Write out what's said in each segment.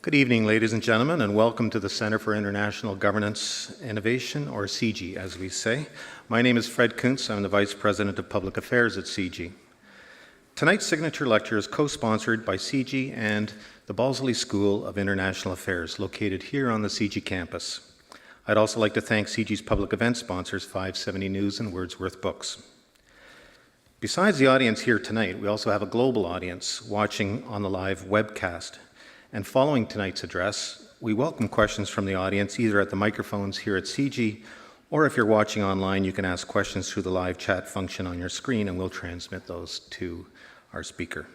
Good evening, ladies and gentlemen, and welcome to the Centre for International Governance Innovation, or CIGI, as we say. My name is Fred Kuntz. I'm the Vice President of Public Affairs at CIGI. Tonight's signature lecture is co-sponsored by CIGI and the Balsley School of International Affairs, located here on the CIGI campus. I'd also like to thank CIGI's public event sponsors, 570 News and Wordsworth Books. Besides the audience here tonight, we also have a global audience watching on the live webcast. And following tonight's address, we welcome questions from the audience, either at the microphones here at CIGI, or if you're watching online, you can ask questions through the live chat function on your screen, and we'll transmit those to our speaker.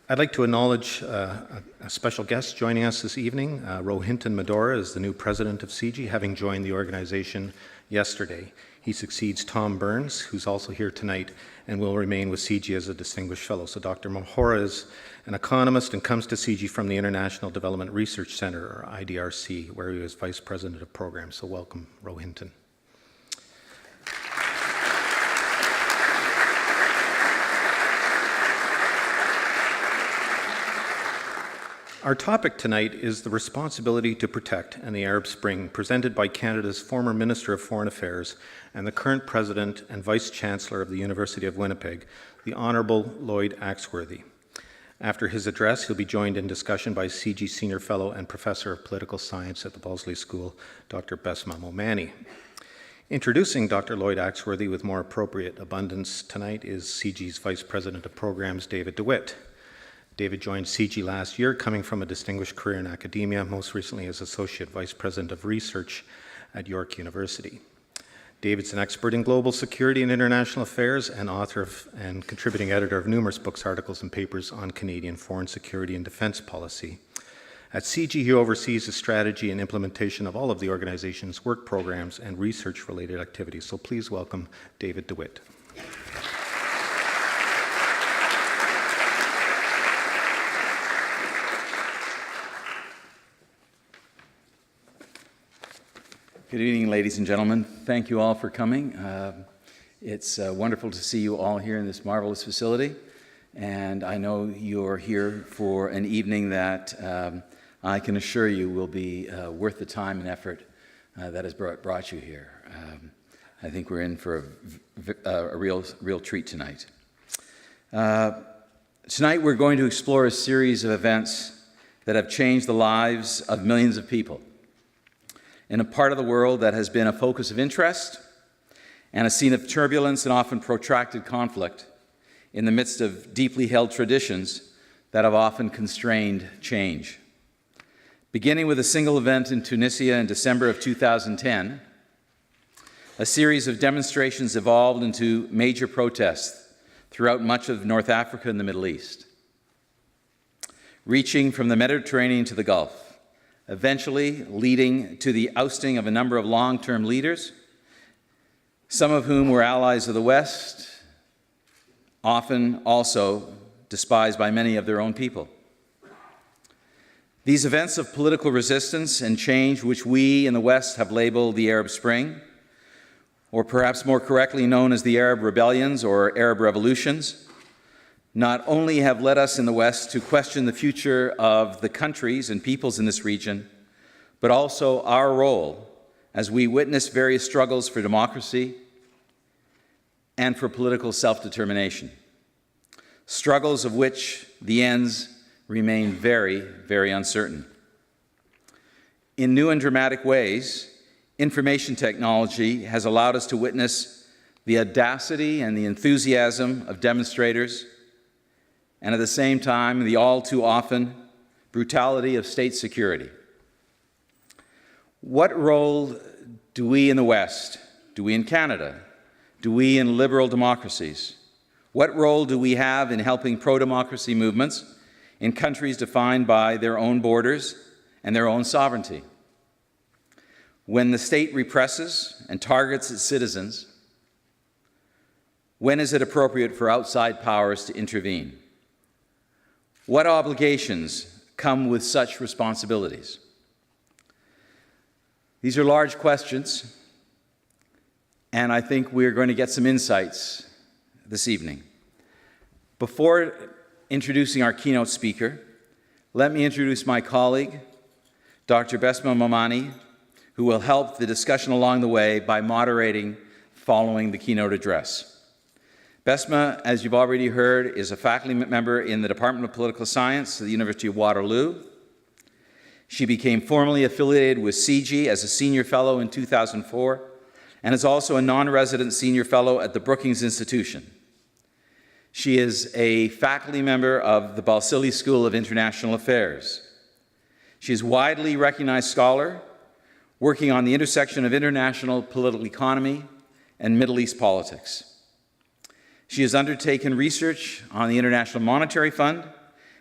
I'd like to acknowledge a special guest joining us this evening. Rohinton Medora is the new president of CIGI, having joined the organization yesterday. He succeeds Tom Burns, who's also here tonight, and will remain with CIGI as a distinguished fellow. So Dr. Medora is an economist and comes to CIGI from the International Development Research Center, or IDRC, where he was vice president of programs. So welcome, Rohinton. Our topic tonight is the responsibility to protect and the Arab Spring, presented by Canada's former Minister of Foreign Affairs and the current President and Vice Chancellor of the University of Winnipeg, the Honourable Lloyd Axworthy. After his address, he'll be joined in discussion by CIGI Senior Fellow and Professor of Political Science at the Balsley School, Dr. Besma Momani. Introducing Dr. Lloyd Axworthy with more appropriate abundance tonight is CIGI's Vice President of Programs, David DeWitt. David joined CIGI last year, coming from a distinguished career in academia, most recently as Associate Vice President of Research at York University. David's an expert in global security and international affairs and author and contributing editor of numerous books, articles, and papers on Canadian foreign security and defense policy. At CIGI, he oversees the strategy and implementation of all of the organization's work programs and research-related activities. So please welcome David DeWitt. Good evening, ladies and gentlemen. Thank you all for coming. It's wonderful to see you all here in this marvelous facility. And I know you're here for an evening that I can assure you will be worth the time and effort that has brought you here. I think we're in for a real treat tonight. Tonight we're going to explore a series of events that have changed the lives of millions of people in a part of the world that has been a focus of interest and a scene of turbulence and often protracted conflict in the midst of deeply held traditions that have often constrained change. Beginning with a single event in Tunisia in December of 2010, a series of demonstrations evolved into major protests throughout much of North Africa and the Middle East, reaching from the Mediterranean to the Gulf, eventually leading to the ousting of a number of long-term leaders, some of whom were allies of the West, often also despised by many of their own people. These events of political resistance and change, which we in the West have labeled the Arab Spring, or perhaps more correctly known as the Arab Rebellions or Arab Revolutions, not only have led us in the West to question the future of the countries and peoples in this region, but also our role as we witness various struggles for democracy and for political self-determination, struggles of which the ends remain very, very uncertain. In new and dramatic ways, information technology has allowed us to witness the audacity and the enthusiasm of demonstrators, and at the same time, the all too often brutality of state security. What role do we in the West, do we in Canada, do we in liberal democracies? What role do we have in helping pro-democracy movements in countries defined by their own borders and their own sovereignty? When the state represses and targets its citizens, when is it appropriate for outside powers to intervene? What obligations come with such responsibilities? These are large questions, and I think we're going to get some insights this evening. Before introducing our keynote speaker, let me introduce my colleague, Dr. Besma Momani, who will help the discussion along the way by moderating following the keynote address. Besma, as you've already heard, is a faculty member in the Department of Political Science at the University of Waterloo. She became formally affiliated with CG as a senior fellow in 2004 and is also a non-resident senior fellow at the Brookings Institution. She is a faculty member of the Balsillie School of International Affairs. She is a widely recognized scholar working on the intersection of international political economy and Middle East politics. She has undertaken research on the International Monetary Fund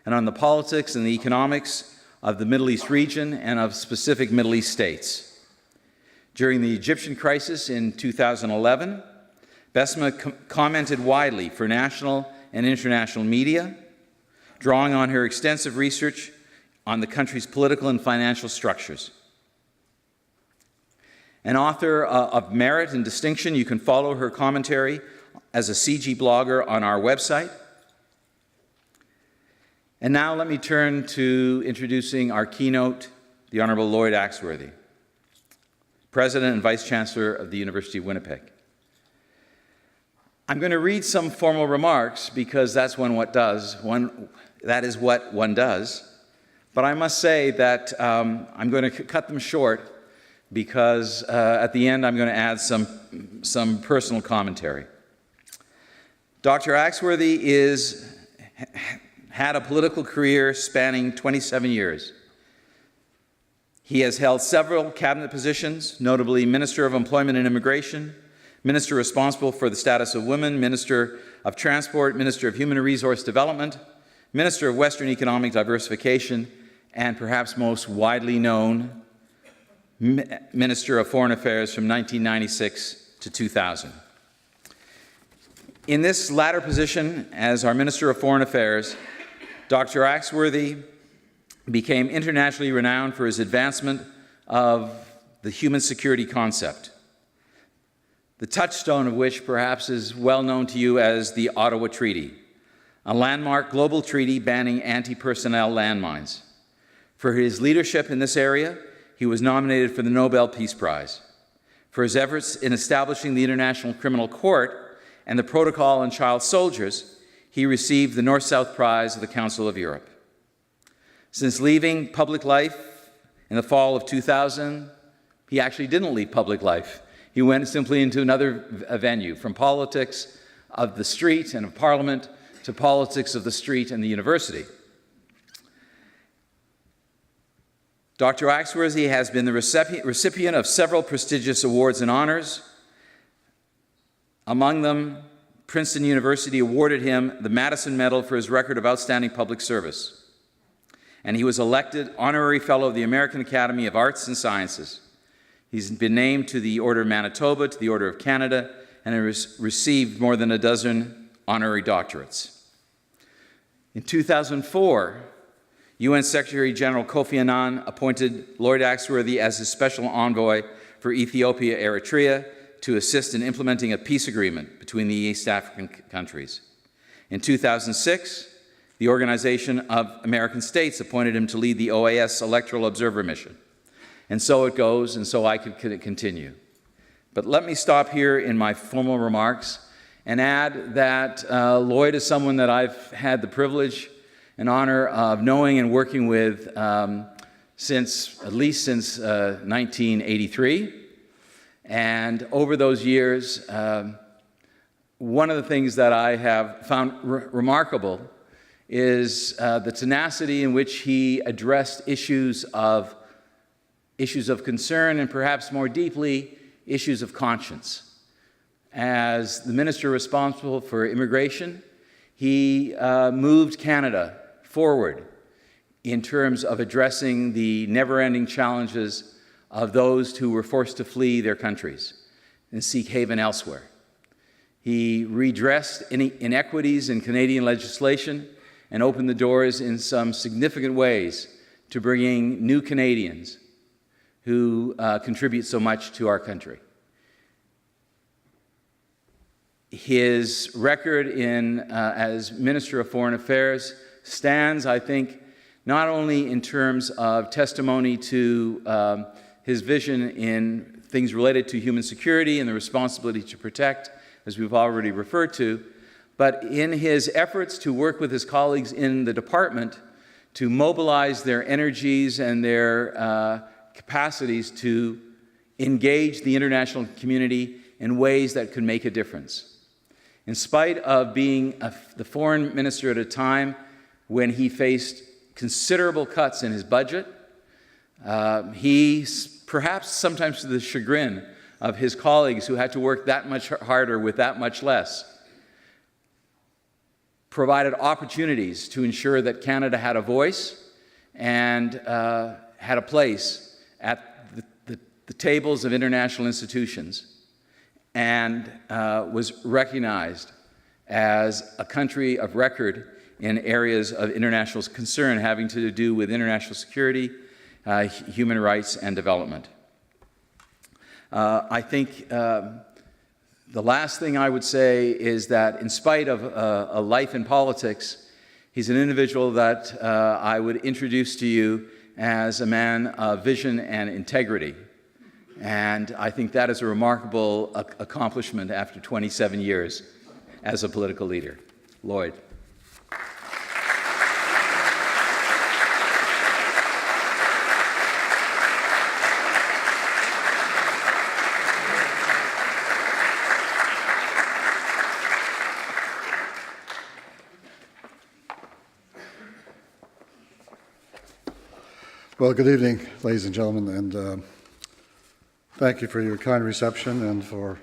and on the politics and the economics of the Middle East region and of specific Middle East states. During the Egyptian crisis in 2011, Besma commented widely for national and international media, drawing on her extensive research on the country's political and financial structures. An author of merit and distinction, you can follow her commentary as a CG blogger on our website. And now let me turn to introducing our keynote, the Honourable Lloyd Axworthy, President and Vice Chancellor of the University of Winnipeg. I'm going to read some formal remarks because that is what one does. But I must say that I'm going to cut them short because at the end I'm going to add some personal commentary. Dr. Axworthy had a political career spanning 27 years. He has held several cabinet positions, notably Minister of Employment and Immigration, Minister responsible for the status of women, Minister of Transport, Minister of Human Resource Development, Minister of Western Economic Diversification, and perhaps most widely known, Minister of Foreign Affairs from 1996 to 2000. In this latter position, as our Minister of Foreign Affairs, Dr. Axworthy became internationally renowned for his advancement of the human security concept, the touchstone of which perhaps is well known to you as the Ottawa Treaty, a landmark global treaty banning anti-personnel landmines. For his leadership in this area, he was nominated for the Nobel Peace Prize. For his efforts in establishing the International Criminal Court and the Protocol on Child Soldiers, he received the North-South Prize of the Council of Europe. Since leaving public life in the fall of 2000, he actually didn't leave public life. He went simply into another venue, from politics of the street and of Parliament to politics of the street and the university. Dr. Axworthy has been the recipient of several prestigious awards and honors. Among them, Princeton University awarded him the Madison Medal for his record of outstanding public service. And he was elected Honorary Fellow of the American Academy of Arts and Sciences. He's been named to the Order of Manitoba, to the Order of Canada, and has received more than a dozen honorary doctorates. In 2004, UN Secretary General Kofi Annan appointed Lloyd Axworthy as his special envoy for Ethiopia-Eritrea to assist in implementing a peace agreement between the East African countries. In 2006, the Organization of American States appointed him to lead the OAS Electoral Observer Mission. And so it goes, and so I could continue. But let me stop here in my formal remarks and add that Lloyd is someone that I've had the privilege and honor of knowing and working with at least since 1983. And over those years, one of the things that I have found remarkable is the tenacity in which he addressed issues of concern and perhaps more deeply, issues of conscience. As the minister responsible for immigration, he moved Canada forward in terms of addressing the never-ending challenges of those who were forced to flee their countries and seek haven elsewhere. He redressed any inequities in Canadian legislation and opened the doors in some significant ways to bringing new Canadians who contribute so much to our country. His record as Minister of Foreign Affairs stands, I think, not only in terms of testimony to his vision in things related to human security and the responsibility to protect, as we've already referred to, but in his efforts to work with his colleagues in the department to mobilize their energies and their capacities to engage the international community in ways that could make a difference. In spite of being the foreign minister at a time when he faced considerable cuts in his budget, he, perhaps sometimes to the chagrin of his colleagues who had to work that much harder with that much less, provided opportunities to ensure that Canada had a voice and had a place at the tables of international institutions, and was recognized as a country of record in areas of international concern having to do with international security, human rights, and development. I think the last thing I would say is that in spite of a life in politics, he's an individual that I would introduce to you as a man of vision and integrity. And I think that is a remarkable accomplishment after 27 years as a political leader. Lloyd. Well, good evening, ladies and gentlemen, and thank you for your kind reception and for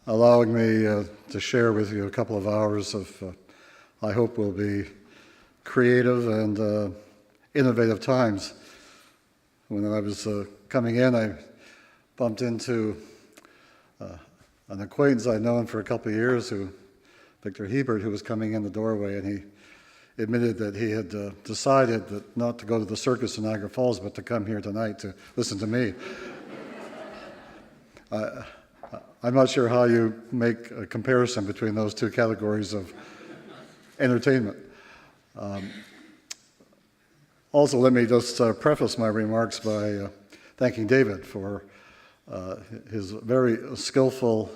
allowing me to share with you a couple of hours of, I hope, will be creative and innovative times. When I was coming in, I bumped into an acquaintance I'd known for a couple of years, Victor Hebert, who was coming in the doorway, and he admitted that he had decided that not to go to the circus in Niagara Falls, but to come here tonight to listen to me. I'm not sure how you make a comparison between those two categories of entertainment. Also, let me just preface my remarks by thanking David for his very skillful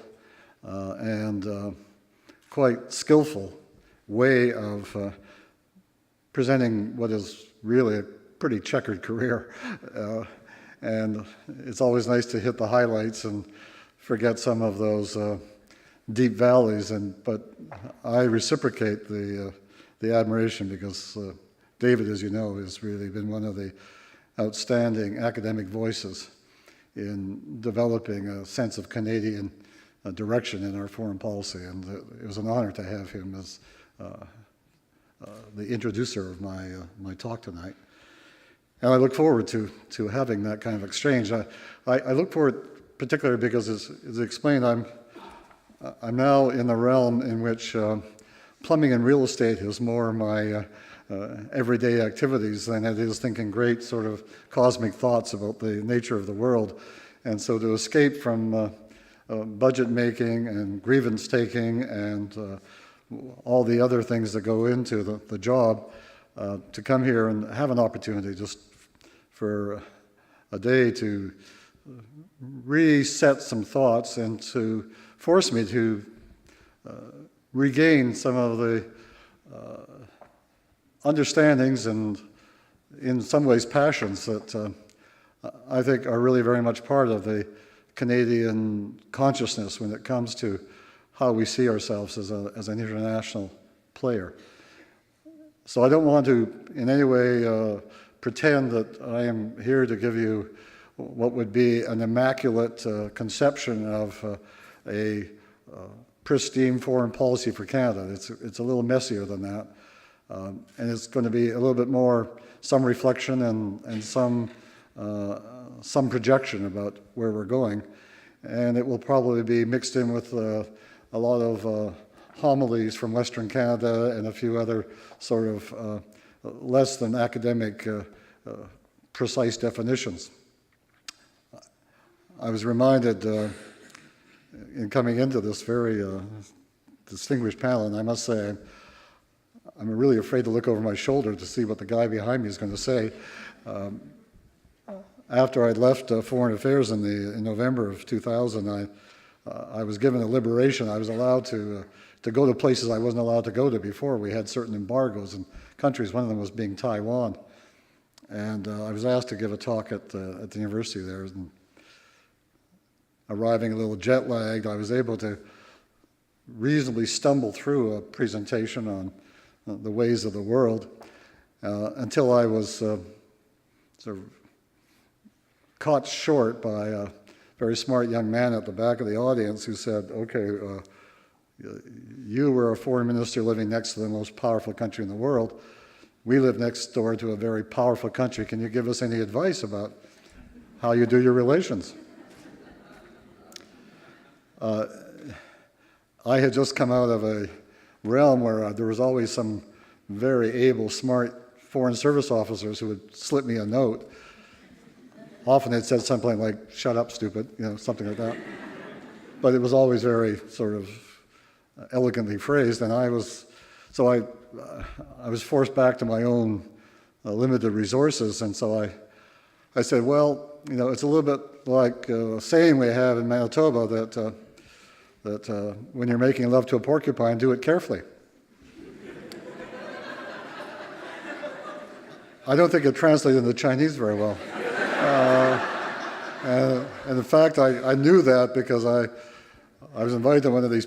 and quite skillful way of presenting what is really a pretty checkered career. And it's always nice to hit the highlights and forget some of those deep valleys. But I reciprocate the admiration because David, as you know, has really been one of the outstanding academic voices in developing a sense of Canadian direction in our foreign policy. And it was an honor to have him as the introducer of my talk tonight. And I look forward to having that kind of exchange. I look forward particularly because, as explained, I'm now in the realm in which plumbing and real estate is more my everyday activities than it is thinking great sort of cosmic thoughts about the nature of the world. And so to escape from budget making and grievance taking and all the other things that go into the job, to come here and have an opportunity just for a day to reset some thoughts and to force me to regain some of the understandings and, in some ways, passions that I think are really very much part of the Canadian consciousness when it comes to how we see ourselves as an international player. So I don't want to in any way pretend that I am here to give you what would be an immaculate conception of a pristine foreign policy for Canada. It's a little messier than that. And it's going to be a little bit more some reflection and some projection about where we're going. And it will probably be mixed in with a lot of homilies from Western Canada and a few other sort of less than academic precise definitions. I was reminded in coming into this very distinguished panel, and I must say I'm really afraid to look over my shoulder to see what the guy behind me is going to say. After I'd left Foreign Affairs in November of 2000, I was given a liberation. I was allowed to go to places I wasn't allowed to go to before. We had certain embargoes in countries. One of them was being Taiwan. And I was asked to give a talk at the university there. And arriving a little jet lagged, I was able to reasonably stumble through a presentation on the ways of the world until I was sort of caught short by a very smart young man at the back of the audience who said, okay, you were a foreign minister living next to the most powerful country in the world. We live next door to a very powerful country. Can you give us any advice about how you do your relations? I had just come out of a realm where there was always some very able, smart foreign service officers who would slip me a note. Often it said something like, shut up, stupid, something like that. But it was always very sort of elegantly phrased, and I was forced back to my own limited resources, and so I said, well, it's a little bit like a saying we have in Manitoba that when you're making love to a porcupine, do it carefully. I don't think it translated into Chinese very well. And in fact, I knew that because I was invited to one of these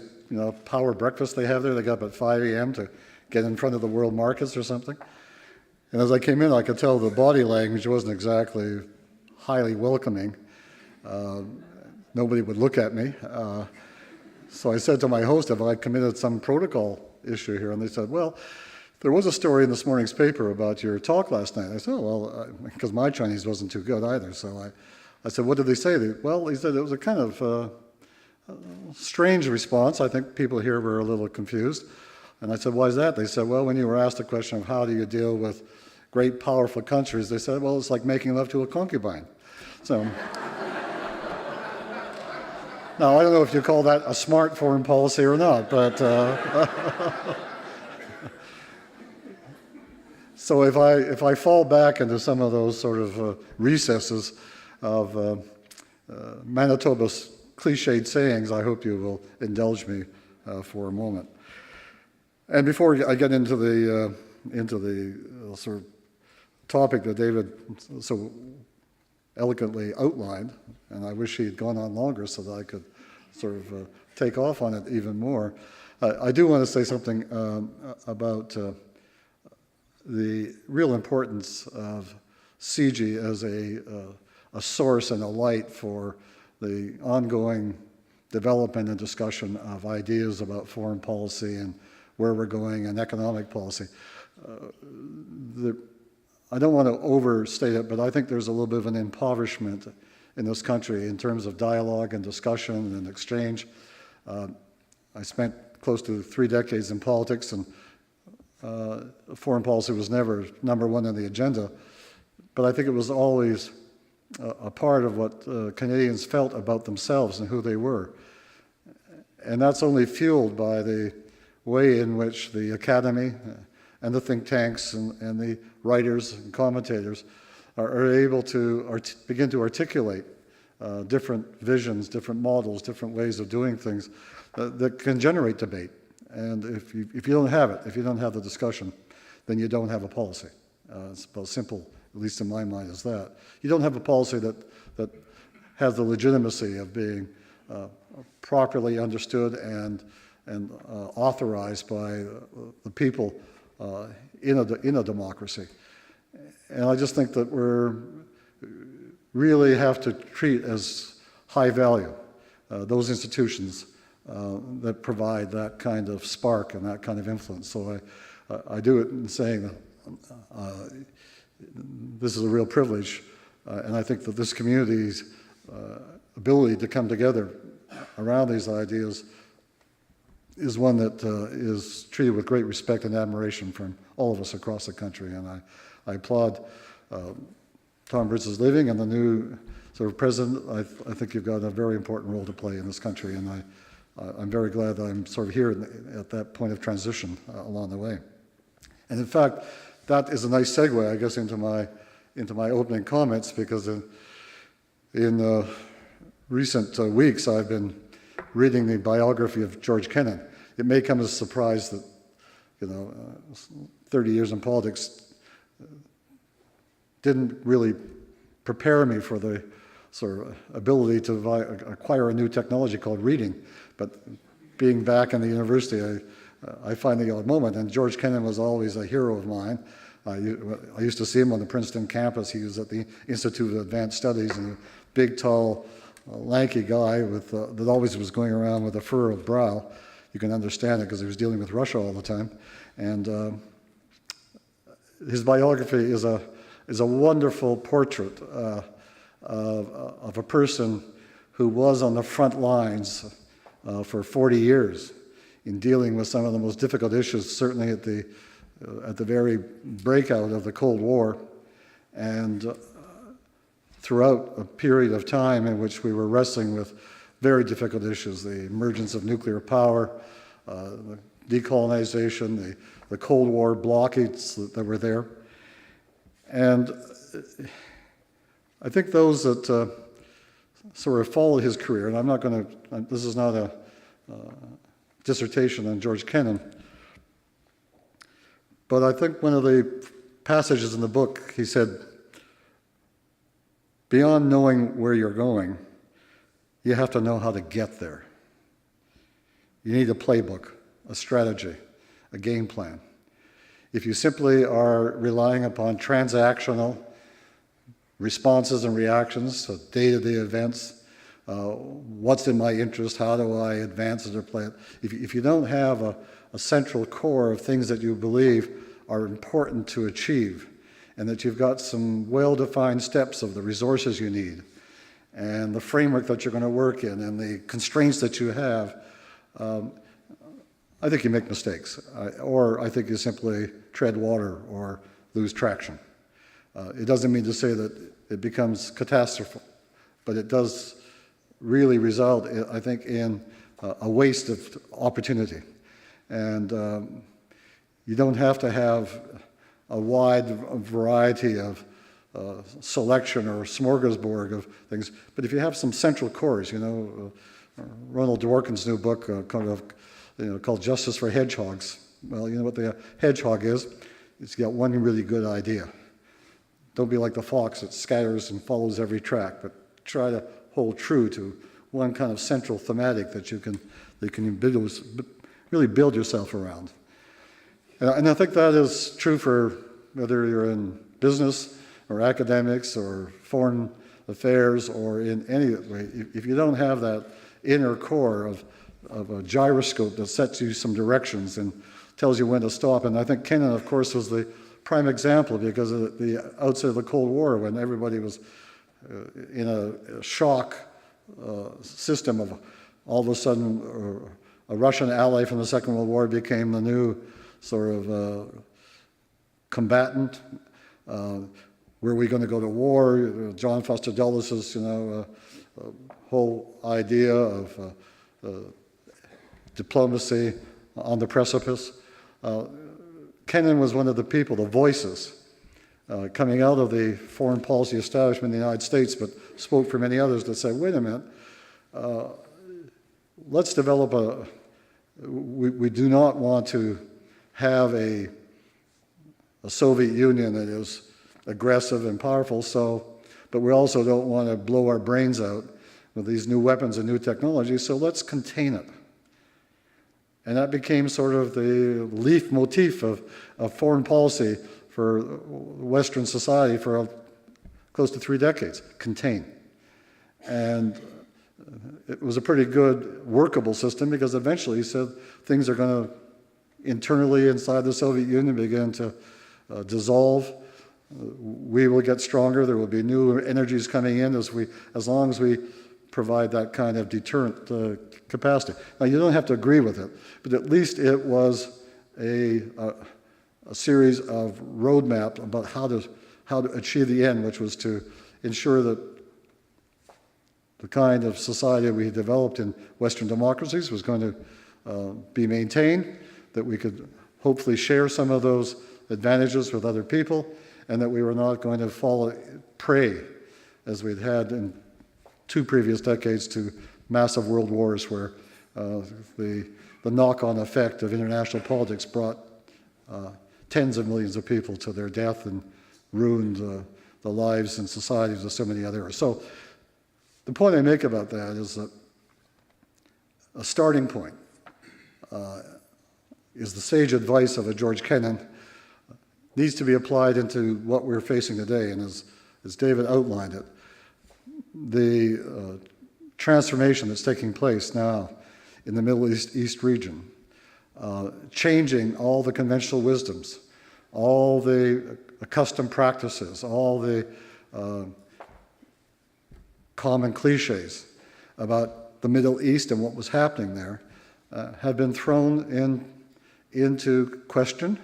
power breakfasts they have there. They got up at 5 a.m. to get in front of the world markets or something. And as I came in, I could tell the body language wasn't exactly highly welcoming. Nobody would look at me. So I said to my host, have I committed some protocol issue here? And they said, well, there was a story in this morning's paper about your talk last night. I said, oh, well, because my Chinese wasn't too good either. So I said, what did they say? Well, he said it was a kind of strange response. I think people here were a little confused. And I said, why is that? They said, well, when you were asked the question of how do you deal with great, powerful countries, they said, well, it's like making love to a concubine. So now, I don't know if you call that a smart foreign policy or not, but so if I fall back into some of those sort of recesses of Manitoba's cliched sayings, I hope you will indulge me for a moment. And before I get into the sort of topic that David so elegantly outlined, and I wish he had gone on longer so that I could sort of take off on it even more, I do want to say something about the real importance of CIGI as a source and a light for the ongoing development and discussion of ideas about foreign policy and where we're going and economic policy. I don't want to overstate it, but I think there's a little bit of an impoverishment in this country in terms of dialogue and discussion and exchange. I spent close to 3 decades in politics, and foreign policy was never number one on the agenda, but I think it was always a part of what Canadians felt about themselves and who they were. And that's only fueled by the way in which the academy and the think tanks and the writers and commentators are able to begin to articulate different visions, different models, different ways of doing things that can generate debate. And if you don't have it, if you don't have the discussion, then you don't have a policy. It's about simple, at least in my mind, as that. You don't have a policy that has the legitimacy of being properly understood and authorized by the people in a democracy. And I just think that really have to treat as high value those institutions that provide that kind of spark and that kind of influence. So I do it in saying that this is a real privilege, and I think that this community's ability to come together around these ideas is one that is treated with great respect and admiration from all of us across the country. And I applaud Tom Bridges' leaving and the new sort of president. I think you've got a very important role to play in this country, and I'm very glad that I'm sort of here at that point of transition along the way. And in fact, that is a nice segue, I guess, into my opening comments, because in recent weeks I've been reading the biography of George Kennan. It may come as a surprise that 30 years in politics didn't really prepare me for the sort of ability to acquire a new technology called reading. But being back in the university, I find the odd moment, and George Kennan was always a hero of mine. I used to see him on the Princeton campus. He was at the Institute of Advanced Studies, and a big, tall, lanky guy that always was going around with a furrowed brow. You can understand it because he was dealing with Russia all the time. And his biography is a wonderful portrait of a person who was on the front lines for 40 years in dealing with some of the most difficult issues, certainly at the very breakout of the Cold War, and throughout a period of time in which we were wrestling with very difficult issues: the emergence of nuclear power, the decolonization, the Cold War blockades that were there. And I think those that sort of followed his career, and I'm not going to, this is not a dissertation on George Kennan, but I think one of the passages in the book, he said, beyond knowing where you're going, you have to know how to get there. You need a playbook, a strategy, a game plan. If you simply are relying upon transactional responses and reactions to day-to-day events, what's in my interest, how do I advance it or play it, if you don't have a central core of things that you believe are important to achieve, and that you've got some well-defined steps of the resources you need, and the framework that you're going to work in, and the constraints that you have, I think you make mistakes, or I think you simply tread water or lose traction. It doesn't mean to say that it becomes catastrophe, but it does really result, I think, in a waste of opportunity. And you don't have to have a wide variety of selection or smorgasbord of things, but if you have some central cores, Ronald Dworkin's new book called Justice for Hedgehogs. Well, you know what the hedgehog is? It's got one really good idea. Don't be like the fox that scatters and follows every track, but try to hold true to one kind of central thematic that you can really build yourself around. And I think that is true for whether you're in business or academics or foreign affairs or in any way. If you don't have that inner core of a gyroscope that sets you some directions and tells you when to stop. And I think Kennan, of course, was the prime example, because at the outset of the Cold War, when everybody was in a shock system of all of a sudden a Russian ally from the Second World War became the new sort of combatant. Were we going to go to war? John Foster Dulles' whole idea of diplomacy on the precipice. Kennan was one of the people, the voices, coming out of the foreign policy establishment in the United States, but spoke for many others that said, wait a minute, let's develop we do not want to have a Soviet Union that is aggressive and powerful, but we also don't want to blow our brains out with these new weapons and new technologies, so let's contain it. And that became sort of the leitmotif of foreign policy for Western society for close to 3 decades: contain. And it was a pretty good workable system, because eventually he said things are going to internally inside the Soviet Union begin to dissolve. We will get stronger. There will be new energies coming in as long as we provide that kind of deterrent capacity. Now, you don't have to agree with it, but at least it was a series of roadmaps about how to achieve the end, which was to ensure that the kind of society we developed in Western democracies was going to be maintained, that we could hopefully share some of those advantages with other people, and that we were not going to fall prey, as we'd had in 2 previous decades, to massive world wars where the knock-on effect of international politics brought tens of millions of people to their death and ruined the lives and societies of so many others. So the point I make about that is that a starting point is the sage advice of a George Kennan needs to be applied into what we're facing today. And as David outlined it, the transformation that's taking place now in the Middle East region, changing all the conventional wisdoms, all the accustomed practices, all the common cliches about the Middle East and what was happening there, have been thrown into question,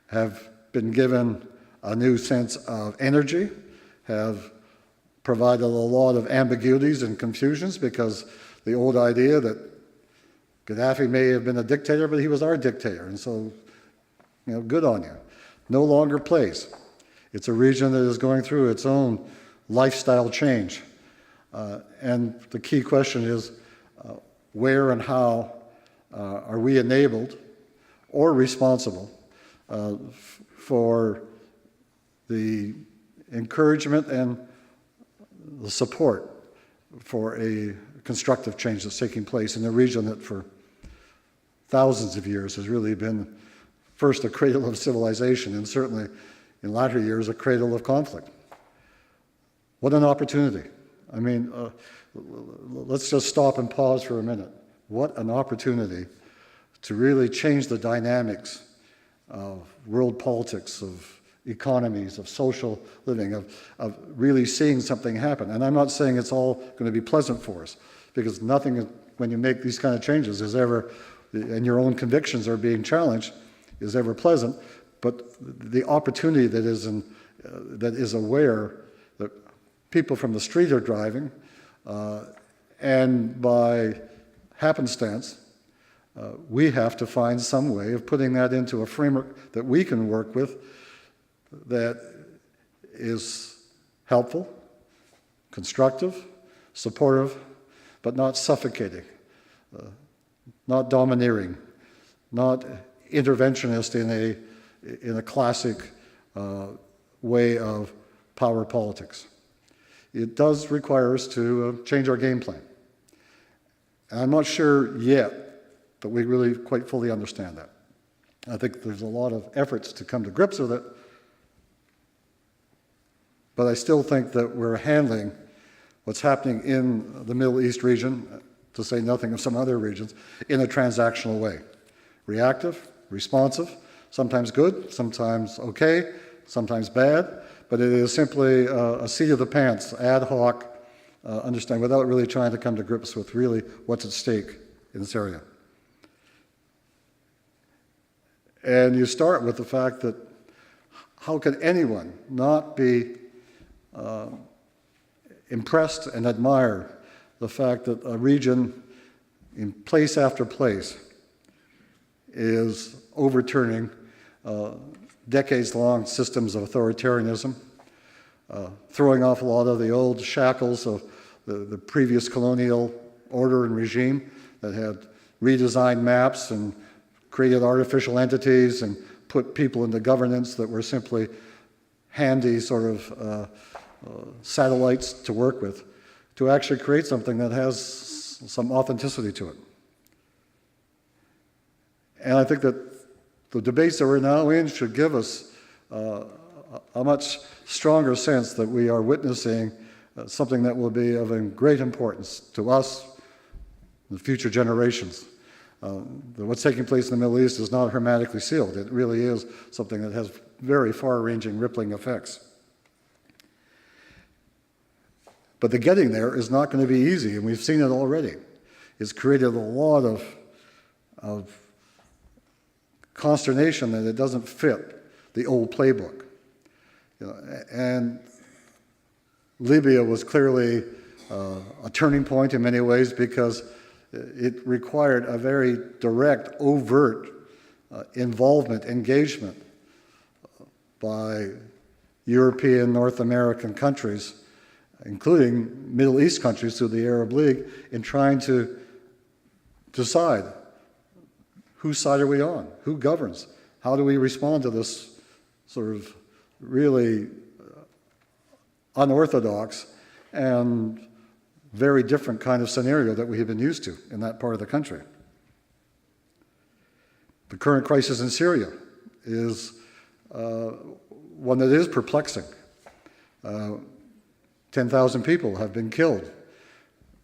have been given a new sense of energy, have provided a lot of ambiguities and confusions, because the old idea that Gaddafi may have been a dictator, but he was our dictator, and so, good on you, no longer plays. It's a region that is going through its own lifestyle change. And the key question is, where and how are we enabled or responsible for the encouragement and the support for a constructive change that's taking place in a region that for thousands of years has really been first a cradle of civilization, and certainly in latter years a cradle of conflict. What an opportunity. I mean, let's just stop and pause for a minute. What an opportunity to really change the dynamics of world politics, of economies, of social living, of really seeing something happen. And I'm not saying it's all going to be pleasant for us, because nothing, when you make these kind of changes, is ever, and your own convictions are being challenged, is ever pleasant. But the opportunity that is aware that people from the street are driving, and by happenstance, we have to find some way of putting that into a framework that we can work with that is helpful, constructive, supportive, but not suffocating, not domineering, not interventionist in a classic way of power politics. It does require us to change our game plan. And I'm not sure yet that we really quite fully understand that. I think there's a lot of efforts to come to grips with it, but I still think that we're handling what's happening in the Middle East region, to say nothing of some other regions, in a transactional way. Reactive, responsive, sometimes good, sometimes okay, sometimes bad, but it is simply a seat of the pants, ad hoc, understand, without really trying to come to grips with really what's at stake in this area. And you start with the fact that how can anyone not be impressed and admire the fact that a region in place after place is overturning decades-long systems of authoritarianism, throwing off a lot of the old shackles of the previous colonial order and regime that had redesigned maps and created artificial entities and put people into governance that were simply handy sort of satellites to work with, to actually create something that has some authenticity to it. And I think that the debates that we're now in should give us a much stronger sense that we are witnessing something that will be of great importance to us and the future generations. What's taking place in the Middle East is not hermetically sealed. It really is something that has very far-ranging rippling effects. But the getting there is not going to be easy, and we've seen it already. It's created a lot of consternation that it doesn't fit the old playbook. And Libya was clearly a turning point in many ways, because it required a very direct, overt involvement, engagement by European, North American countries, including Middle East countries through the Arab League, in trying to decide whose side are we on, who governs, how do we respond to this sort of really unorthodox and very different kind of scenario that we have been used to in that part of the country. The current crisis in Syria is one that is perplexing. 10,000 people have been killed.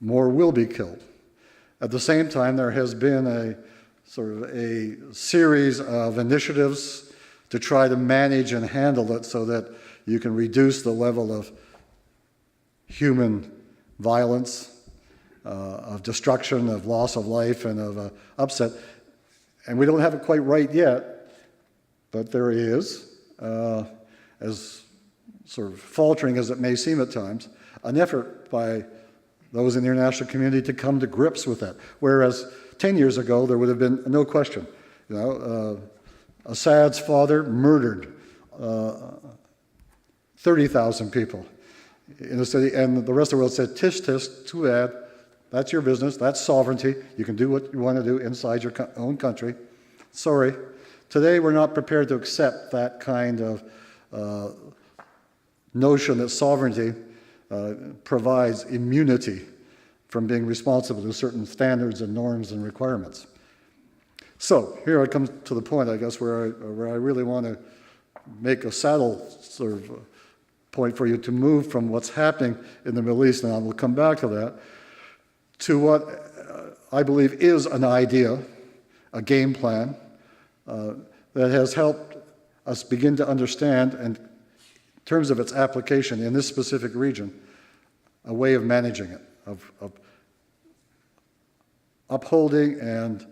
More will be killed. At the same time, there has been a sort of a series of initiatives to try to manage and handle it so that you can reduce the level of human violence, of destruction, of loss of life, and of upset. And we don't have it quite right yet, but there is, as sort of faltering as it may seem at times, an effort by those in the international community to come to grips with that. Whereas 10 years ago, there would have been no question. You know, Assad's father murdered 30,000 people in the city, and the rest of the world said, "Tisk, tisk, too bad. That's your business. That's sovereignty. You can do what you want to do inside your own country. Sorry." Today, we're not prepared to accept that kind of notion that sovereignty provides immunity from being responsible to certain standards and norms and requirements. So here I come to the point, I guess, where I really want to make a saddle sort of point for you to move from what's happening in the Middle East, and I will come back to that, to what I believe is an idea, a game plan, that has helped us begin to understand, and in terms of its application in this specific region, a way of managing it, of upholding and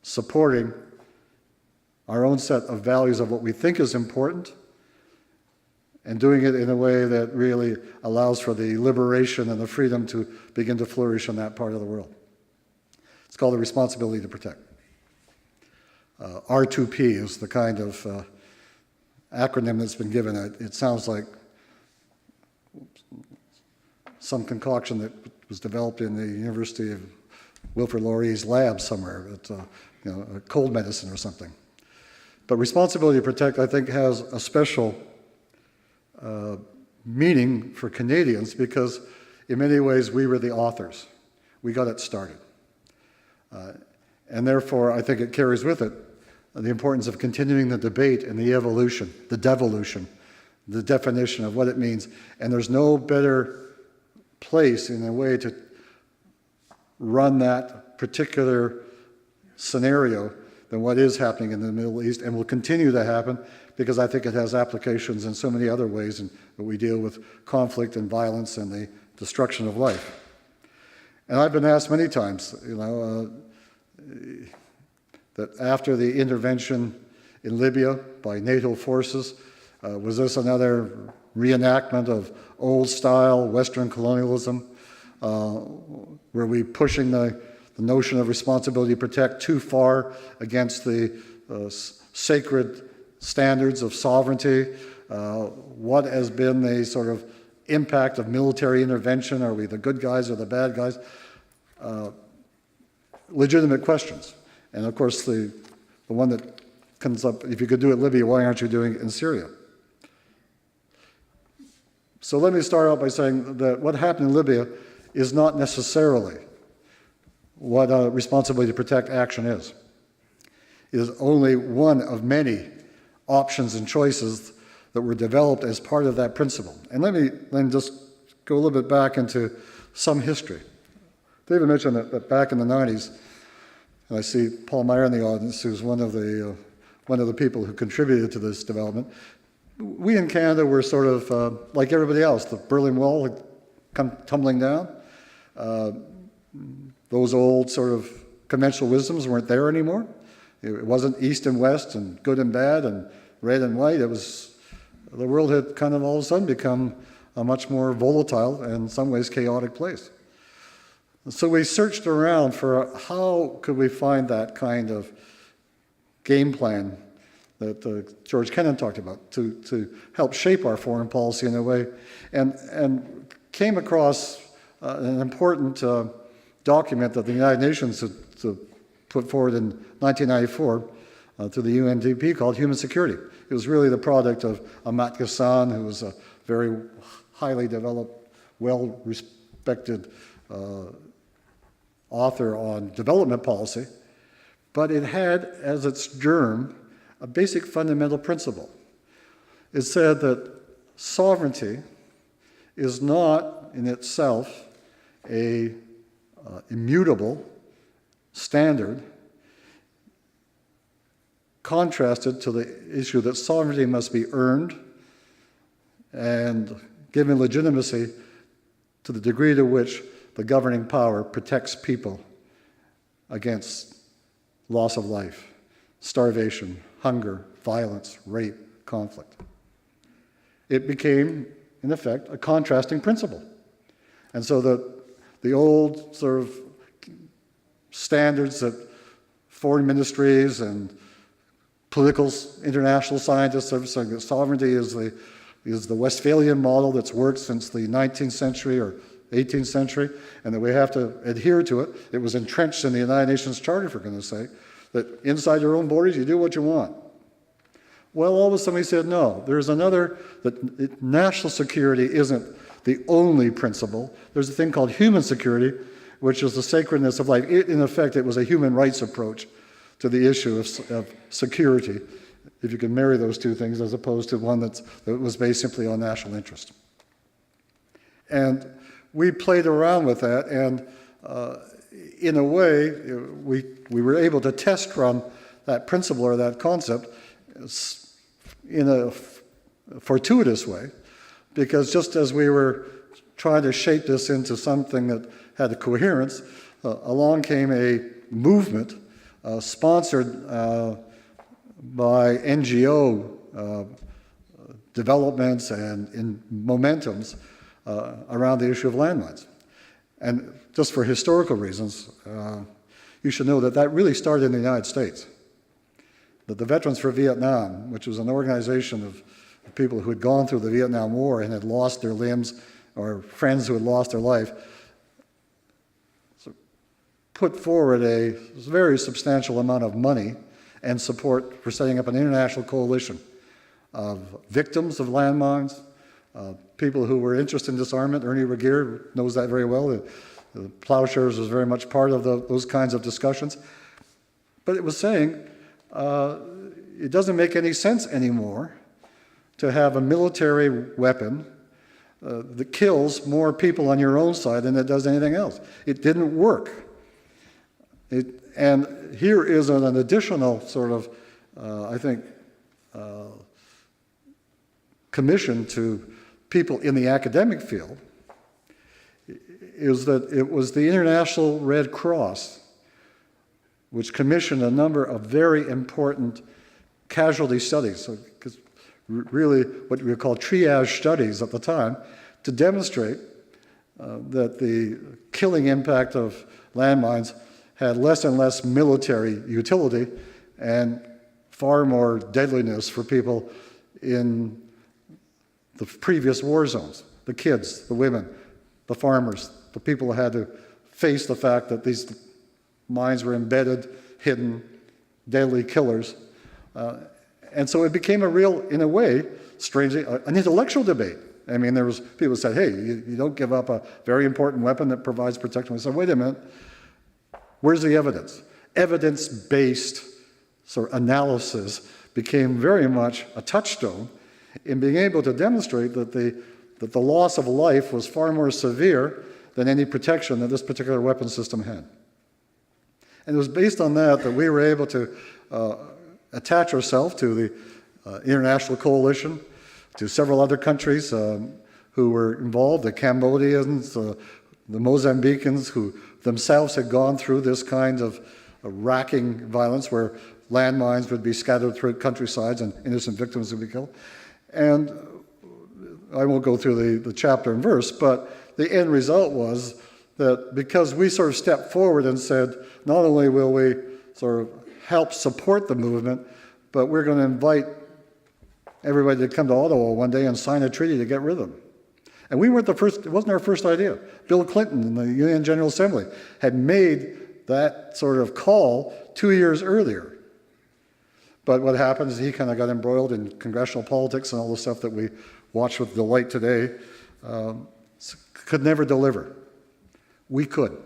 supporting our own set of values of what we think is important, and doing it in a way that really allows for the liberation and the freedom to begin to flourish in that part of the world. It's called the responsibility to protect. R2P is the kind of acronym that's been given. It sounds like some concoction that was developed in the University of Wilfrid Laurier's lab somewhere, at, a cold medicine or something. But responsibility to protect, I think, has a special meaning for Canadians because in many ways we were the authors. We got it started. And therefore, I think it carries with it the importance of continuing the debate and the evolution, the devolution, the definition of what it means. And there's no better place in a way to run that particular scenario than what is happening in the Middle East and will continue to happen because I think it has applications in so many other ways in that we deal with conflict and violence and the destruction of life. And I've been asked many times, that after the intervention in Libya by NATO forces, was this another reenactment of old-style Western colonialism? Were we pushing the notion of responsibility to protect too far against the sacred standards of sovereignty? What has been the sort of impact of military intervention? Are we the good guys or the bad guys? Legitimate questions. And of course, the one that comes up, if you could do it in Libya, why aren't you doing it in Syria? So let me start out by saying that what happened in Libya is not necessarily what a responsibility to protect action is. It is only one of many options and choices that were developed as part of that principle. And let me then just go a little bit back into some history. David mentioned that back in the 90s, and I see Paul Meyer in the audience, who's one of the people who contributed to this development. We in Canada were sort of like everybody else. The Berlin Wall had come tumbling down. Those old sort of conventional wisdoms weren't there anymore. It wasn't east and west and good and bad and red and white. It was, the world had kind of all of a sudden become a much more volatile and in some ways chaotic place. So we searched around for how could we find that kind of game plan that George Kennan talked about, to help shape our foreign policy in a way, and came across an important document that the United Nations had put forward in 1994 to the UNDP called Human Security. It was really the product of Amartya Sen, who was a very highly developed, well-respected author on development policy, but it had as its germ a basic fundamental principle. It said that sovereignty is not in itself a immutable standard, contrasted to the issue that sovereignty must be earned and given legitimacy to the degree to which the governing power protects people against loss of life, starvation, hunger, violence, rape, conflict. It became, in effect, a contrasting principle. And so the old sort of standards that foreign ministries and political international scientists are saying that sovereignty is the Westphalian model that's worked since the 19th century or 18th century, and that we have to adhere to it. It was entrenched in the United Nations Charter, for goodness sake, that inside your own borders you do what you want. Well, all of a sudden we said, no, there's another, that national security isn't the only principle. There's a thing called human security, which is the sacredness of life. In effect, it was a human rights approach to the issue of security, if you can marry those two things, as opposed to one that was based simply on national interest. And we played around with that, and in a way, we were able to test run that principle or that concept in a fortuitous way, because just as we were trying to shape this into something that had a coherence, along came a movement sponsored by NGO developments and in momentums around the issue of landmines. And just for historical reasons, you should know that that really started in the United States. That the Veterans for Vietnam, which was an organization of people who had gone through the Vietnam War and had lost their limbs, or friends who had lost their life, put forward a very substantial amount of money and support for setting up an international coalition of victims of landmines, people who were interested in disarmament. Ernie Regier knows that very well. The Plowshares was very much part of those kinds of discussions. But it was saying it doesn't make any sense anymore to have a military weapon that kills more people on your own side than it does anything else. It didn't work. And here is an additional sort of, I think, commission to people in the academic field, is that it was the International Red Cross which commissioned a number of very important casualty studies, because really what we call triage studies at the time, to demonstrate that the killing impact of landmines had less and less military utility and far more deadliness for people in the previous war zones, the kids, the women, the farmers, the people who had to face the fact that these mines were embedded, hidden, deadly killers. And so it became a real, in a way, strangely, an intellectual debate. I mean, there was people who said, hey, you don't give up a very important weapon that provides protection. We said, wait a minute, where's the evidence? Evidence-based sort of analysis became very much a touchstone in being able to demonstrate that the loss of life was far more severe than any protection that this particular weapon system had. And it was based on that that we were able to attach ourselves to the international coalition, to several other countries who were involved, the Cambodians, the Mozambicans, who themselves had gone through this kind of racking violence where landmines would be scattered through countrysides and innocent victims would be killed. And I won't go through the chapter and verse, but the end result was that because we sort of stepped forward and said, not only will we sort of help support the movement, but we're going to invite everybody to come to Ottawa one day and sign a treaty to get rid of them. And we weren't the first, it wasn't our first idea. Bill Clinton in the UN General Assembly had made that sort of call 2 years earlier. But what happened is he kind of got embroiled in congressional politics and all the stuff that we watch with delight today, could never deliver. We could,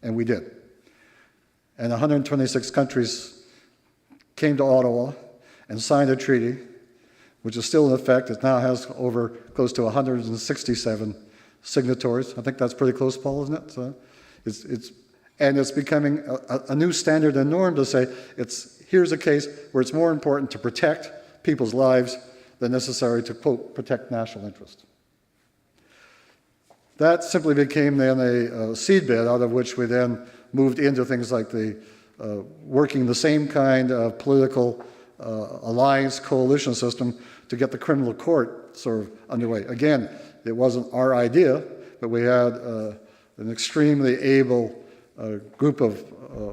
and we did. And 126 countries came to Ottawa and signed a treaty, which is still in effect. It now has over close to 167 signatories. I think that's pretty close, Paul, isn't it? So it's becoming a new standard and norm to say here's a case where it's more important to protect people's lives than necessary to, quote, protect national interest. That simply became then a seedbed out of which we then moved into things like working the same kind of political alliance coalition system to get the criminal court sort of underway. Again, it wasn't our idea, but we had an extremely able group of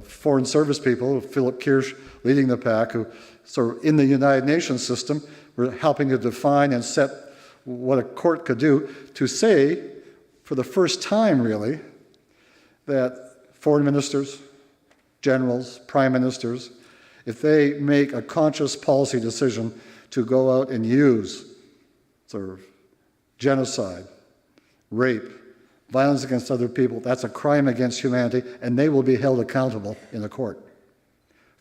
foreign service people, Philip Kirsch leading the pack, who sort of in the United Nations system were helping to define and set what a court could do to say, for the first time really, that foreign ministers, generals, prime ministers, if they make a conscious policy decision to go out and use sort of genocide, rape, violence against other people, that's a crime against humanity, and they will be held accountable in a court.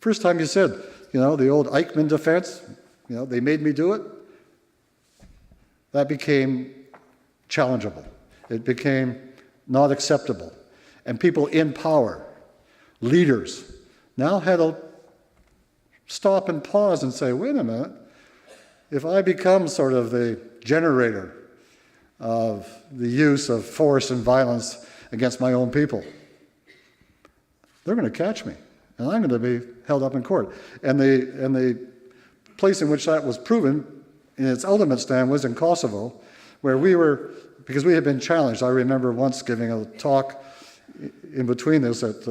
First time you said, the old Eichmann defense, they made me do it, that became challengeable. It became not acceptable. And people in power, leaders, now had to stop and pause and say, wait a minute, if I become sort of the generator of the use of force and violence against my own people, they're going to catch me, and I'm going to be held up in court. And the place in which that was proven in its ultimate stand was in Kosovo, where we were, because we had been challenged. I remember once giving a talk in between this at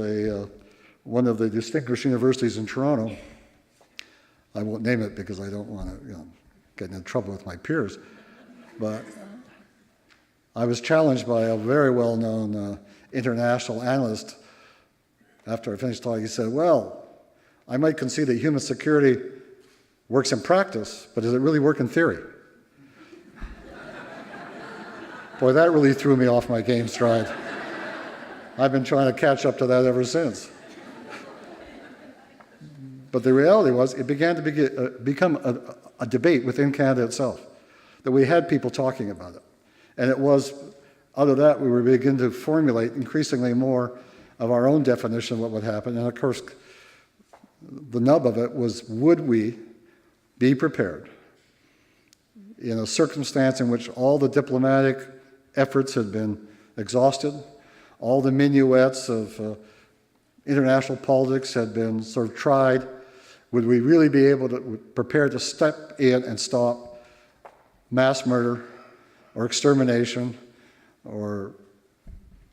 one of the distinguished universities in Toronto. I won't name it because I don't want to get in trouble with my peers. But I was challenged by a very well-known international analyst. After I finished talking, he said, well, I might concede that human security works in practice, but does it really work in theory? Boy, that really threw me off my game stride. I've been trying to catch up to that ever since. But the reality was, it began to become a debate within Canada itself, that we had people talking about it. And it was, out of that, we were beginning to formulate increasingly more of our own definition of what would happen. And of course, the nub of it was, would we be prepared in a circumstance in which all the diplomatic efforts had been exhausted, all the minuets of international politics had been sort of tried, would we really be able to prepare to step in and stop mass murder or extermination or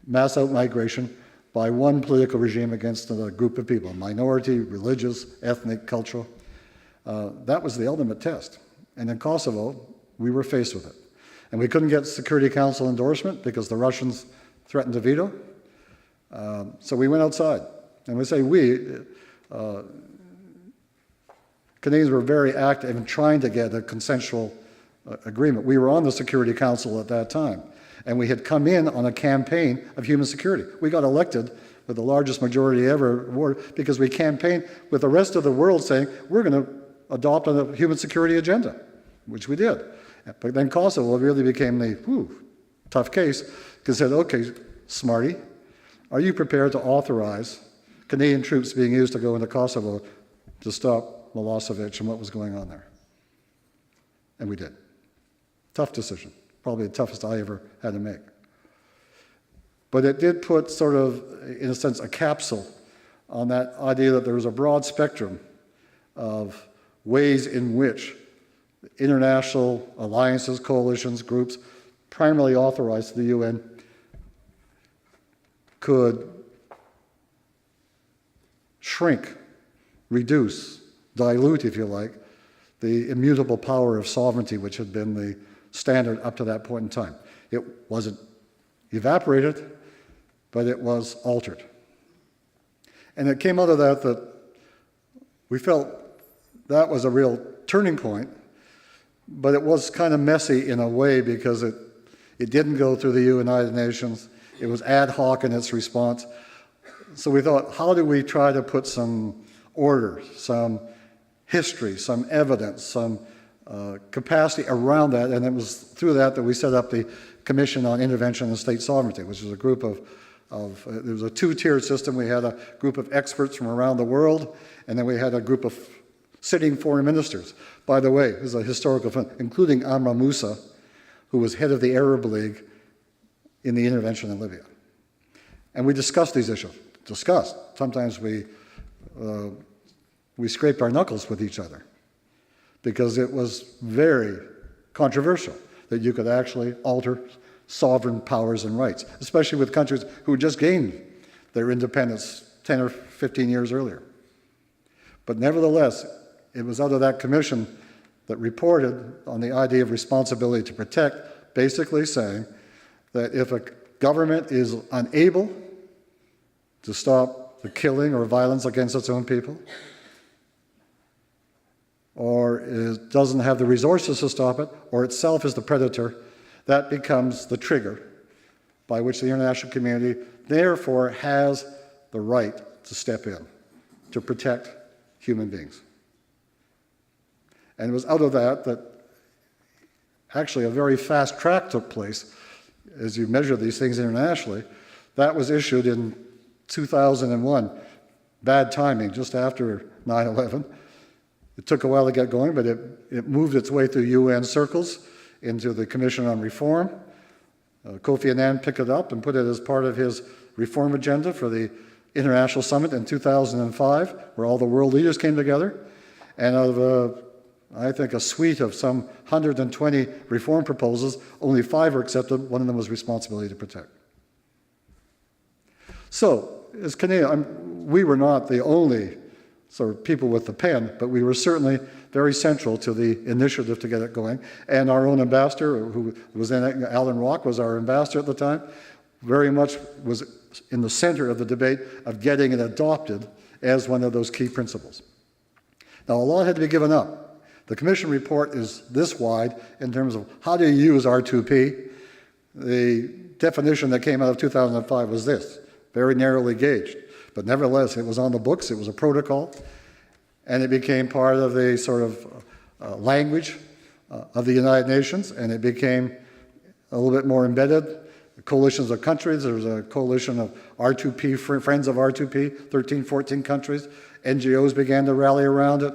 mass outmigration by one political regime against a group of people, minority, religious, ethnic, cultural? That was the ultimate test. And in Kosovo, we were faced with it. And we couldn't get Security Council endorsement because the Russians threatened to veto. So we went outside. And we say Canadians were very active in trying to get a consensual agreement. We were on the Security Council at that time. And we had come in on a campaign of human security. We got elected with the largest majority ever because we campaigned with the rest of the world saying, we're going to adopt a human security agenda, which we did. But then Kosovo really became the tough case, because it said, okay, smarty, are you prepared to authorize Canadian troops being used to go into Kosovo to stop Milosevic and what was going on there? And we did. Tough decision, probably the toughest I ever had to make. But it did put sort of, in a sense, a capsule on that idea that there was a broad spectrum of ways in which international alliances, coalitions, groups, primarily authorized to the UN, could shrink, reduce, dilute, if you like, the immutable power of sovereignty, which had been the standard up to that point in time. It wasn't evaporated, but it was altered. And it came out of that we felt that was a real turning point, but it was kind of messy in a way because it didn't go through the United Nations. It was ad hoc in its response. So we thought, how do we try to put some order, some history, some evidence, some capacity around that? And it was through that we set up the Commission on Intervention and State Sovereignty, which was a group there was a two-tiered system. We had a group of experts from around the world, and then we had a group of sitting foreign ministers. By the way, this is a historical fund, including Amr Moussa, who was head of the Arab League in the intervention in Libya. And we discussed these issues. Sometimes we scraped our knuckles with each other because it was very controversial that you could actually alter sovereign powers and rights, especially with countries who had just gained their independence 10 or 15 years earlier. But nevertheless, it was out of that commission that reported on the idea of responsibility to protect, basically saying that if a government is unable to stop the killing or violence against its own people, or it doesn't have the resources to stop it, or itself is the predator, that becomes the trigger by which the international community therefore has the right to step in to protect human beings. And it was out of that actually a very fast track took place as you measure these things internationally. That was issued in 2001. Bad timing, just after 9/11. It took a while to get going, but it moved its way through UN circles into the Commission on Reform. Kofi Annan picked it up and put it as part of his reform agenda for the International Summit in 2005, where all the world leaders came together. And out of, I think, a suite of some 120 reform proposals, only 5 were accepted. One of them was responsibility to protect. So, as Canadian, we were not the only sort of people with the pen, but we were certainly very central to the initiative to get it going. And our own ambassador, who was then Alan Rock, was our ambassador at the time, very much was in the center of the debate of getting it adopted as one of those key principles. Now, a lot had to be given up. The Commission report is this wide in terms of how do you use R2P. The definition that came out of 2005 was this, very narrowly gauged. But nevertheless, it was on the books, it was a protocol, and it became part of the sort of language of the United Nations, and it became a little bit more embedded. Coalitions of countries, there was a coalition of R2P, friends of R2P, 13, 14 countries. NGOs began to rally around it.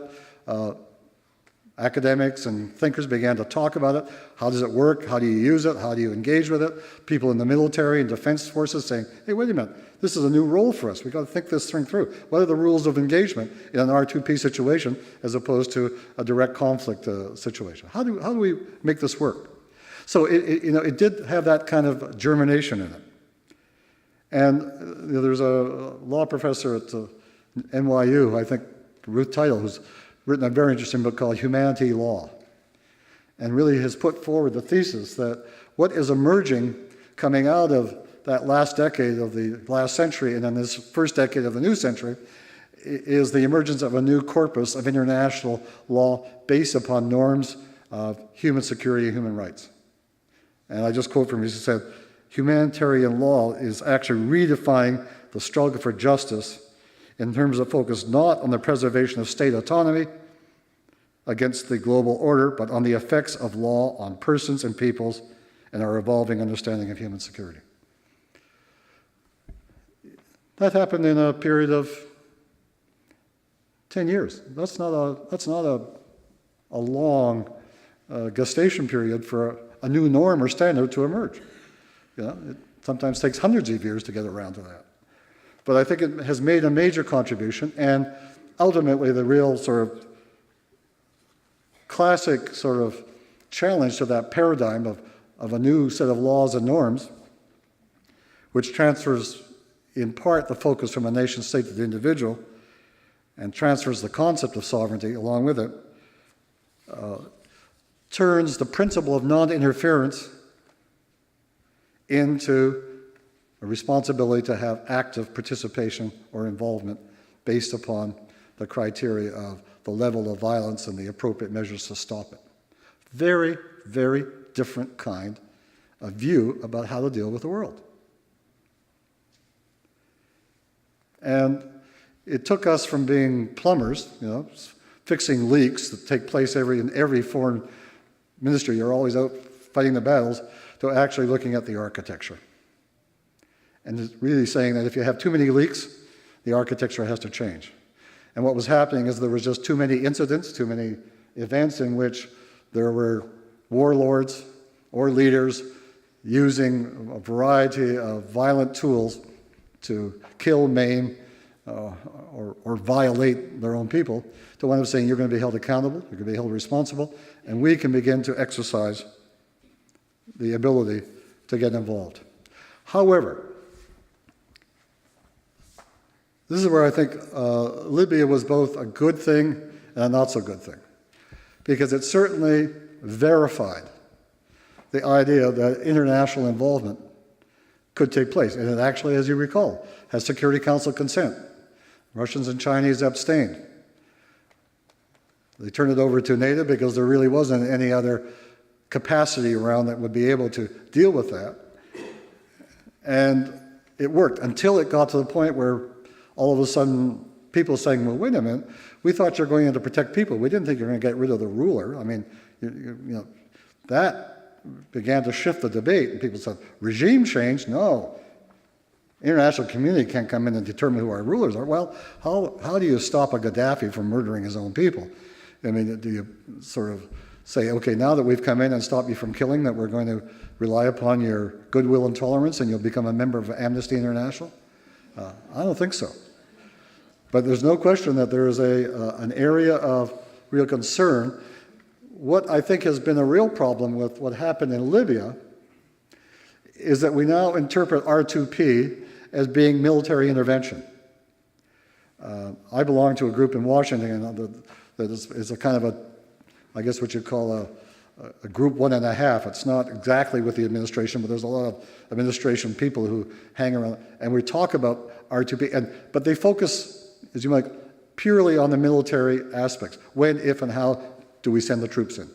Academics and thinkers began to talk about it. How does it work? How do you use it? How do you engage with it? People in the military and defense forces saying, hey, wait a minute, this is a new role for us. We've got to think this thing through. What are the rules of engagement in an R2P situation as opposed to a direct conflict situation? How do we make this work? So it did have that kind of germination in it. And there's a law professor at NYU, I think, Ruth Title, who's written a very interesting book called Humanity Law, and really has put forward the thesis that what is emerging coming out of that last decade of the last century and then this first decade of the new century is the emergence of a new corpus of international law based upon norms of human security and human rights. And I just quote from him, he said, humanitarian law is actually redefining the struggle for justice in terms of focus not on the preservation of state autonomy against the global order, but on the effects of law on persons and peoples and our evolving understanding of human security. That happened in a period of 10 years. That's not a long gestation period for a new norm or standard to emerge. It sometimes takes hundreds of years to get around to that. But I think it has made a major contribution, and ultimately the real sort of classic sort of challenge to that paradigm of a new set of laws and norms, which transfers in part the focus from a nation state to the individual, and transfers the concept of sovereignty along with it, turns the principle of non-interference into a responsibility to have active participation or involvement based upon the criteria of the level of violence and the appropriate measures to stop it. Very, very different kind of view about how to deal with the world. And it took us from being plumbers, fixing leaks that take place in every foreign ministry, you're always out fighting the battles, to actually looking at the architecture. And really saying that if you have too many leaks, the architecture has to change. And what was happening is there was just too many incidents, too many events in which there were warlords or leaders using a variety of violent tools to kill, maim, or violate their own people, to wind up saying you're going to be held accountable, you're going to be held responsible, and we can begin to exercise the ability to get involved. However, this is where I think Libya was both a good thing and a not so good thing, because it certainly verified the idea that international involvement could take place. And it actually, as you recall, has Security Council consent. Russians and Chinese abstained. They turned it over to NATO because there really wasn't any other capacity around that would be able to deal with that. And it worked until it got to the point where all of a sudden people saying, well, wait a minute, we thought you were going in to protect people. We didn't think you were going to get rid of the ruler. I mean, that began to shift the debate. And people said, regime change? No. International community can't come in and determine who our rulers are. Well, how do you stop a Gaddafi from murdering his own people? I mean, do you sort of say, okay, now that we've come in and stopped you from killing, that we're going to rely upon your goodwill and tolerance and you'll become a member of Amnesty International? I don't think so. But there's no question that there is an area of real concern. What I think has been a real problem with what happened in Libya is that we now interpret R2P as being military intervention. I belong to a group in Washington that is a kind of I guess what you'd call a group 1.5. It's not exactly with the administration, but there's a lot of administration people who hang around, and we talk about R2P, but they focus, as you might, purely on the military aspects. When, if, and how do we send the troops in?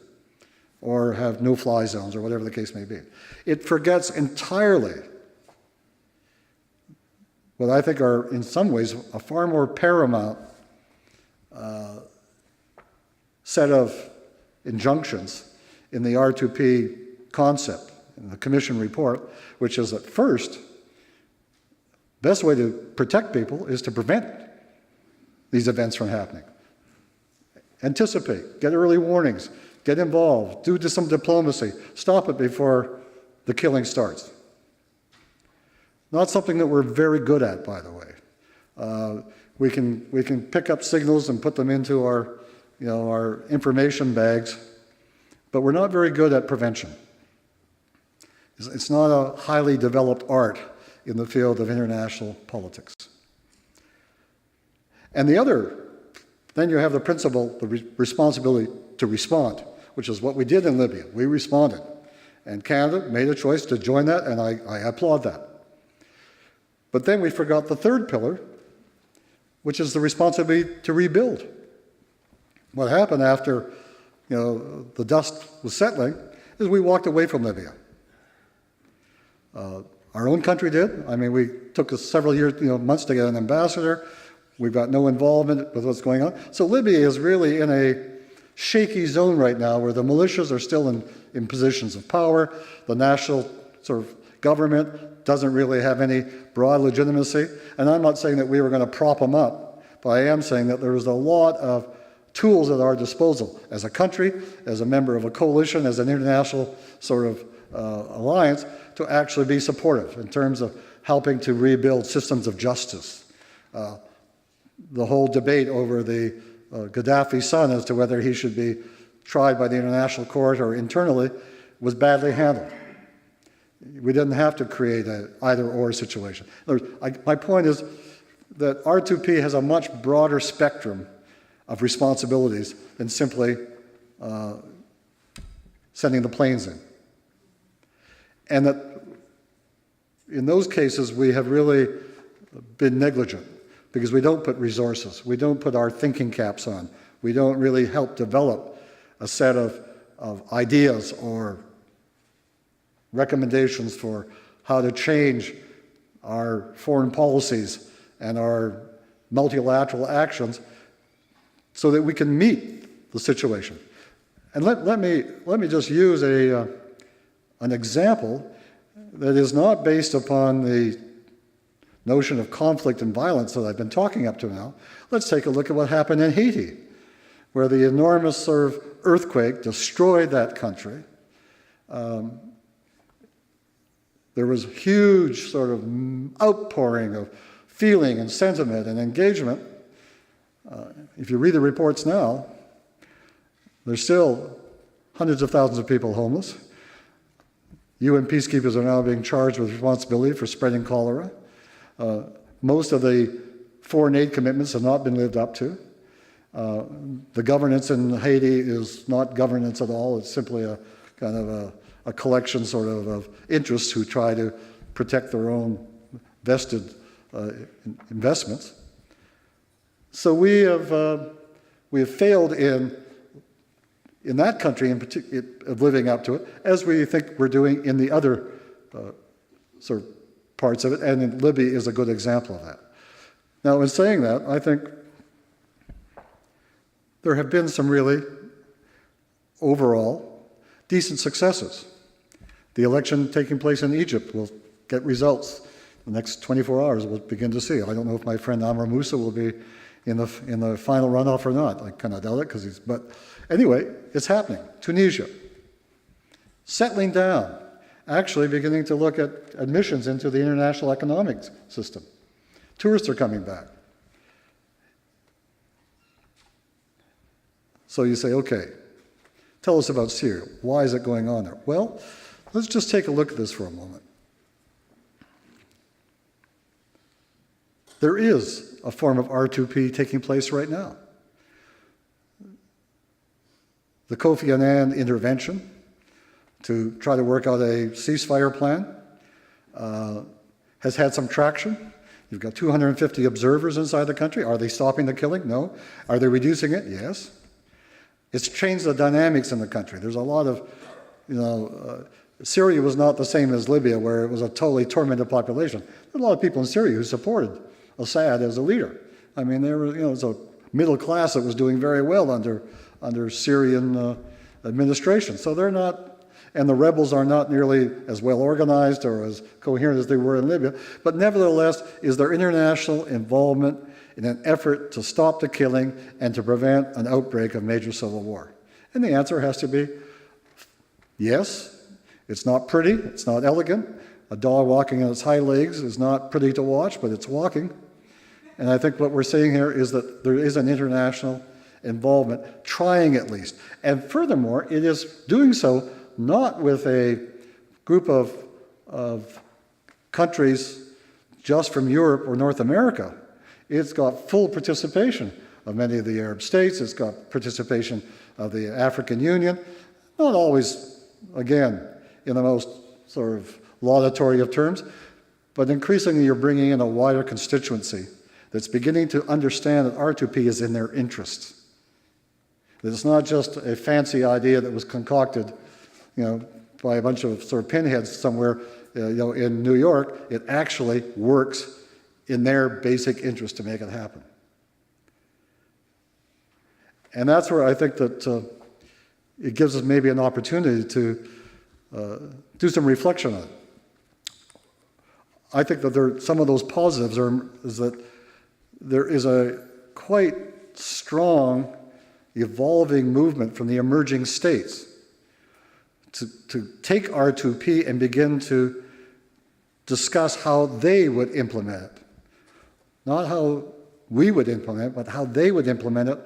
Or have no-fly zones, or whatever the case may be. It forgets entirely what I think are, in some ways, a far more paramount set of injunctions in the R2P concept, in the Commission report, which is that first, best way to protect people is to prevent these events from happening. Anticipate, get early warnings, get involved, do some diplomacy, stop it before the killing starts. Not something that we're very good at, by the way. We can pick up signals and put them into our information bags, but we're not very good at prevention. It's not a highly developed art in the field of international politics. And then you have the principle, the responsibility to respond, which is what we did in Libya. We responded. And Canada made a choice to join that, and I applaud that. But then we forgot the third pillar, which is the responsibility to rebuild. What happened after the dust was settling is we walked away from Libya. Our own country did. I mean, we took us several years, months to get an ambassador. We've got no involvement with what's going on. So Libya is really in a shaky zone right now where the militias are still in positions of power. The national sort of government doesn't really have any broad legitimacy. And I'm not saying that we were going to prop them up, but I am saying that there is a lot of tools at our disposal as a country, as a member of a coalition, as an international sort of alliance, to actually be supportive in terms of helping to rebuild systems of justice. The whole debate over the Gaddafi's son as to whether he should be tried by the International Court or internally was badly handled. We didn't have to create an either-or situation. My point is, that R2P has a much broader spectrum of responsibilities than simply sending the planes in. And that in those cases, we have really been negligent because we don't put resources, we don't put our thinking caps on, we don't really help develop a set of ideas or recommendations for how to change our foreign policies and our multilateral actions so that we can meet the situation. And let me just use an example that is not based upon the notion of conflict and violence that I've been talking up to now. Let's take a look at what happened in Haiti, where the enormous sort of earthquake destroyed that country. There was huge sort of outpouring of feeling and sentiment and engagement. If you read the reports now, there's still hundreds of thousands of people homeless. UN peacekeepers are now being charged with responsibility for spreading cholera. Most of the foreign aid commitments have not been lived up to. The governance in Haiti is not governance at all. It's simply a kind of a collection sort of interests who try to protect their own vested investments. So we have failed in that country in particular of living up to it, as we think we're doing in the other sort of parts of it, and in Libya is a good example of that. Now, in saying that, I think there have been some really overall decent successes. The election taking place in Egypt will get results. The next 24 hours we'll begin to see. I don't know if my friend Amr Moussa will be in the final runoff or not. I kind of doubt it but anyway, it's happening. Tunisia, settling down, actually beginning to look at admissions into the international economic system. Tourists are coming back. So you say, okay, tell us about Syria. Why is it going on there? Well, let's just take a look at this for a moment. There is a form of R2P taking place right now. The Kofi Annan intervention to try to work out a ceasefire plan has had some traction. You've got 250 observers inside the country. Are they stopping the killing? No. Are they reducing it? Yes. It's changed the dynamics in the country. There's a lot of, Syria was not the same as Libya, where it was a totally tormented population. There were a lot of people in Syria who supported Assad as a leader. I mean, there was, it was a middle class that was doing very well under Syrian administration. So they're not, and the rebels are not nearly as well organized or as coherent as they were in Libya. But nevertheless, is there international involvement in an effort to stop the killing and to prevent an outbreak of major civil war? And the answer has to be yes. It's not pretty, it's not elegant. A dog walking on its hind legs is not pretty to watch, but it's walking. And I think what we're seeing here is that there is an international involvement, trying at least. And furthermore, it is doing so not with a group of countries just from Europe or North America. It's got full participation of many of the Arab states. It's got participation of the African Union. Not always, again, in the most sort of laudatory of terms, but increasingly you're bringing in a wider constituency that's beginning to understand that R2P is in their interests. That it's not just a fancy idea that was concocted, by a bunch of sort of pinheads somewhere, in New York. It actually works in their basic interest to make it happen. And that's where I think that it gives us maybe an opportunity to do some reflection on it. I think that some of those positives is that there is a quite strong evolving movement from the emerging states to take R2P and begin to discuss how they would implement it. Not how we would implement it, but how they would implement it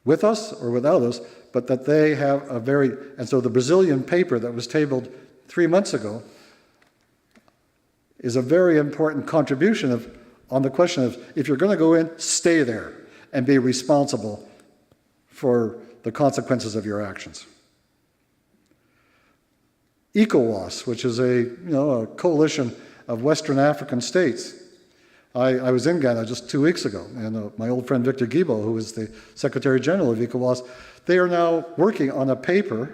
with us or without us, but that they have and so the Brazilian paper that was tabled 3 months ago is a very important contribution of on the question of if you're going to go in, stay there and be responsible for the consequences of your actions. ECOWAS, which is a coalition of Western African states. I was in Ghana just 2 weeks ago, and my old friend Victor Gibo, who is the Secretary General of ECOWAS, they are now working on a paper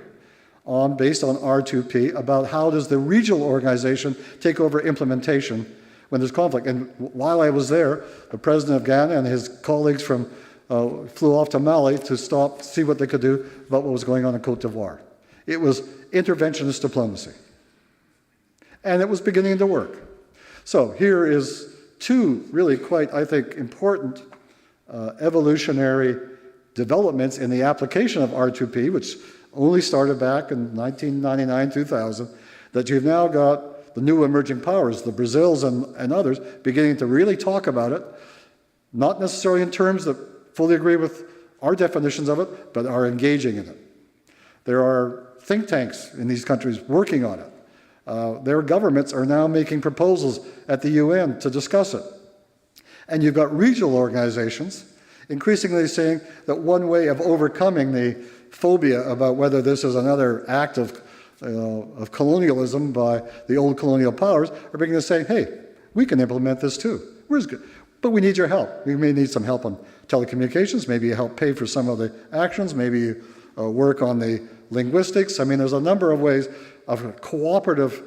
based on R2P about how does the regional organization take over implementation when there's conflict. And while I was there, the president of Ghana and his colleagues flew off to Mali to see what they could do about what was going on in Cote d'Ivoire. It was interventionist diplomacy. And it was beginning to work. So here is two really quite, I think, important evolutionary developments in the application of R2P, which only started back in 1999, 2000, that you've now got the new emerging powers, the Brazils and others, beginning to really talk about it, not necessarily in terms that fully agree with our definitions of it, but are engaging in it. There are think tanks in these countries working on it. Their governments are now making proposals at the UN to discuss it. And you've got regional organizations increasingly saying that one way of overcoming the phobia about whether this is another act of colonialism by the old colonial powers are beginning to say, hey, we can implement this too. But we need your help. We may need some help on telecommunications, maybe you help pay for some of the actions, maybe you work on the linguistics. I mean, there's a number of ways of cooperative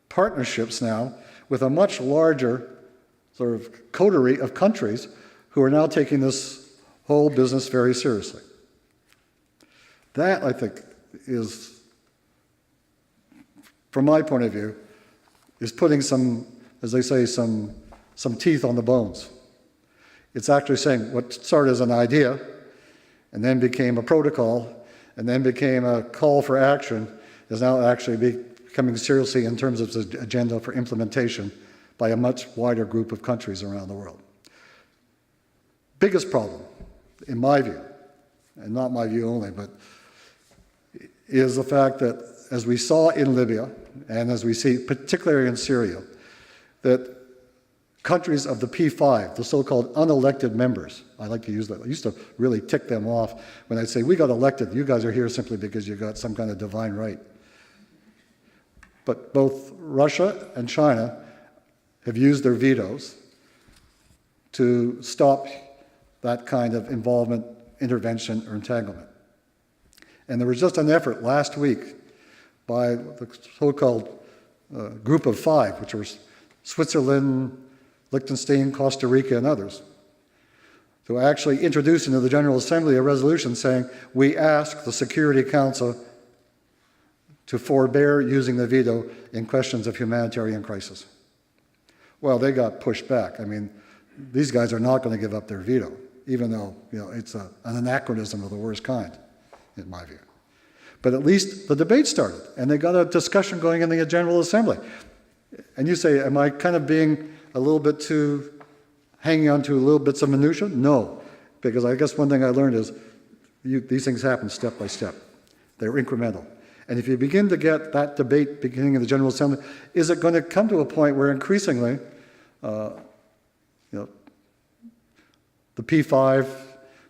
partnerships now with a much larger sort of coterie of countries who are now taking this whole business very seriously. That, I think, is, from my point of view, is putting some, as they say, some teeth on the bones. It's actually saying what started as an idea and then became a protocol and then became a call for action is now actually becoming seriously in terms of the agenda for implementation by a much wider group of countries around the world. Biggest problem, in my view, and not my view only, but is the fact that, as we saw in Libya, and as we see particularly in Syria, that countries of the P5, the so-called unelected members, I like to use that, I used to really tick them off when I'd say, we got elected, you guys are here simply because you got some kind of divine right. But both Russia and China have used their vetoes to stop that kind of involvement, intervention, or entanglement. And there was just an effort last week by the so-called Group of Five, which were Switzerland, Liechtenstein, Costa Rica, and others, to actually introduce into the General Assembly a resolution saying, we ask the Security Council to forbear using the veto in questions of humanitarian crisis. Well, they got pushed back. I mean, these guys are not going to give up their veto, even though it's an anachronism of the worst kind, in my view. But at least the debate started, and they got a discussion going in the General Assembly. And you say, am I kind of being a little bit too, hanging on to little bits of minutia? No, because I guess one thing I learned is these things happen step by step. They're incremental. And if you begin to get that debate beginning in the General Assembly, is it going to come to a point where increasingly, the P5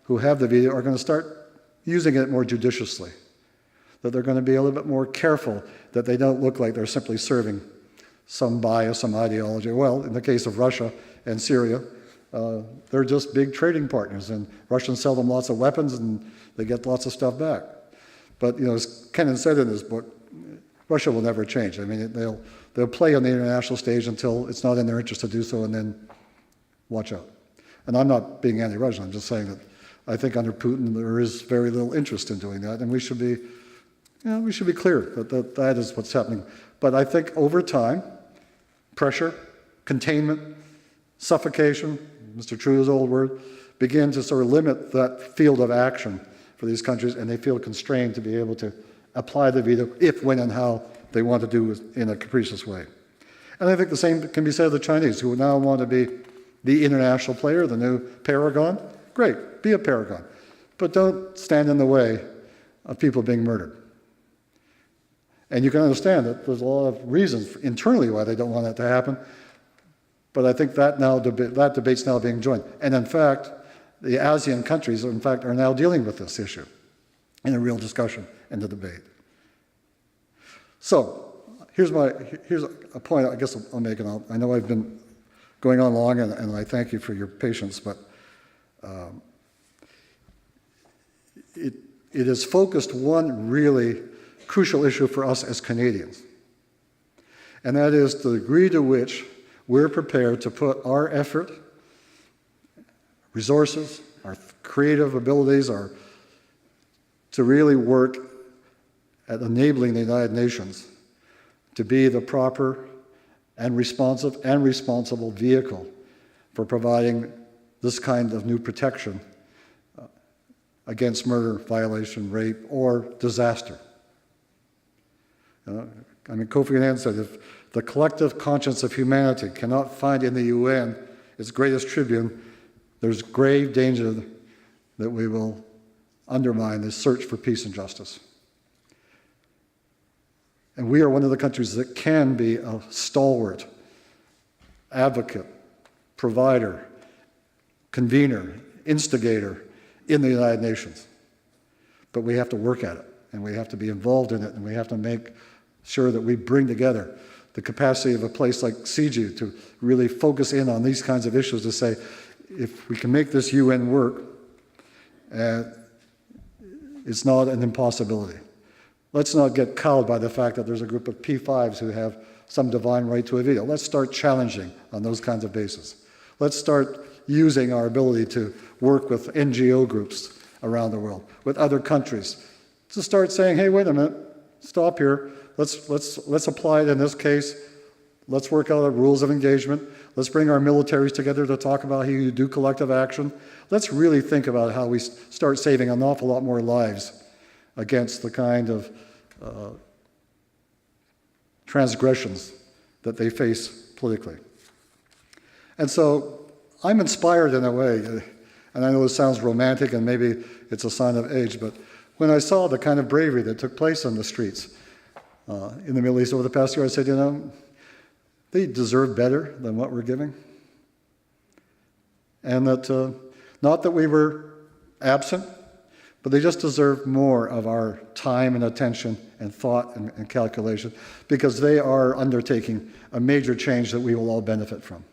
who have the veto are going to start using it more judiciously? That they're going to be a little bit more careful that they don't look like they're simply serving some bias, some ideology. Well, in the case of Russia and Syria, they're just big trading partners, and Russians sell them lots of weapons and they get lots of stuff back. But as Kennan said in his book, Russia will never change. I mean, they'll play on the international stage until it's not in their interest to do so, and then watch out. And I'm not being anti-Russian, I'm just saying that I think under Putin there is very little interest in doing that, and we should be clear that that is what's happening. But I think over time, pressure, containment, suffocation, Mr. Trudeau's old word, begin to sort of limit that field of action for these countries, and they feel constrained to be able to apply the veto if, when, and how they want to do it in a capricious way. And I think the same can be said of the Chinese, who now want to be the international player, the new paragon. Great, be a paragon. But don't stand in the way of people being murdered. And you can understand that there's a lot of reasons internally why they don't want that to happen. But I think that debate's now being joined. And in fact, the ASEAN countries, in fact, are now dealing with this issue in a real discussion and a debate. So here's a point I guess I'll make, and I know I've been going on long, and I thank you for your patience, but it has focused one really crucial issue for us as Canadians, and that is the degree to which we're prepared to put our effort, resources, our creative abilities, to really work at enabling the United Nations to be the proper and responsive and responsible vehicle for providing this kind of new protection against murder, violation, rape, or disaster. Kofi Annan said, if the collective conscience of humanity cannot find in the UN its greatest tribune, there's grave danger that we will undermine this search for peace and justice. And we are one of the countries that can be a stalwart advocate, provider, convener, instigator in the United Nations. But we have to work at it, and we have to be involved in it, and we have to make sure that we bring together the capacity of a place like CG to really focus in on these kinds of issues, to say, if we can make this UN work, it's not an impossibility. Let's not get cowed by the fact that there's a group of P5s who have some divine right to a veto. Let's start challenging on those kinds of bases. Let's start using our ability to work with NGO groups around the world, with other countries, to start saying, hey, wait a minute, stop here. Let's apply it in this case. Let's work out the rules of engagement. Let's bring our militaries together to talk about how you do collective action. Let's really think about how we start saving an awful lot more lives against the kind of transgressions that they face politically. And so I'm inspired in a way, and I know this sounds romantic and maybe it's a sign of age, but when I saw the kind of bravery that took place on the streets in the Middle East over the past year, I said, they deserve better than what we're giving. And that, not that we were absent, but they just deserve more of our time and attention and thought and calculation, because they are undertaking a major change that we will all benefit from.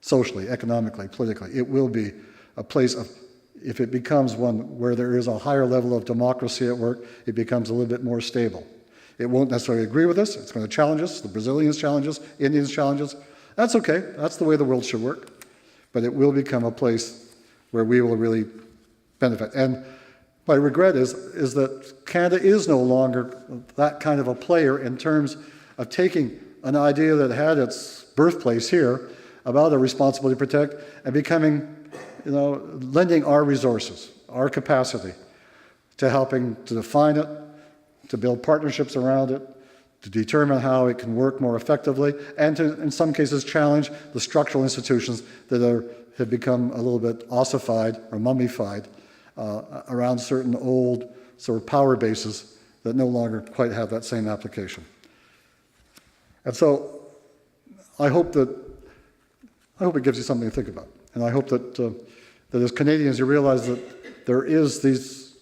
Socially, economically, politically. It will be a place of, if it becomes one where there is a higher level of democracy at work, it becomes a little bit more stable. It won't necessarily agree with us. It's going to challenge us. The Brazilians challenge us. Indians challenge us. That's okay. That's the way the world should work. But it will become a place where we will really benefit. And my regret is that Canada is no longer that kind of a player in terms of taking an idea that had its birthplace here about a responsibility to protect and becoming, lending our resources, our capacity to helping to define it, to build partnerships around it, to determine how it can work more effectively, and to, in some cases, challenge the structural institutions that have become a little bit ossified or mummified around certain old sort of power bases that no longer quite have that same application. And so I hope it gives you something to think about. And I hope that as Canadians you realize that there is these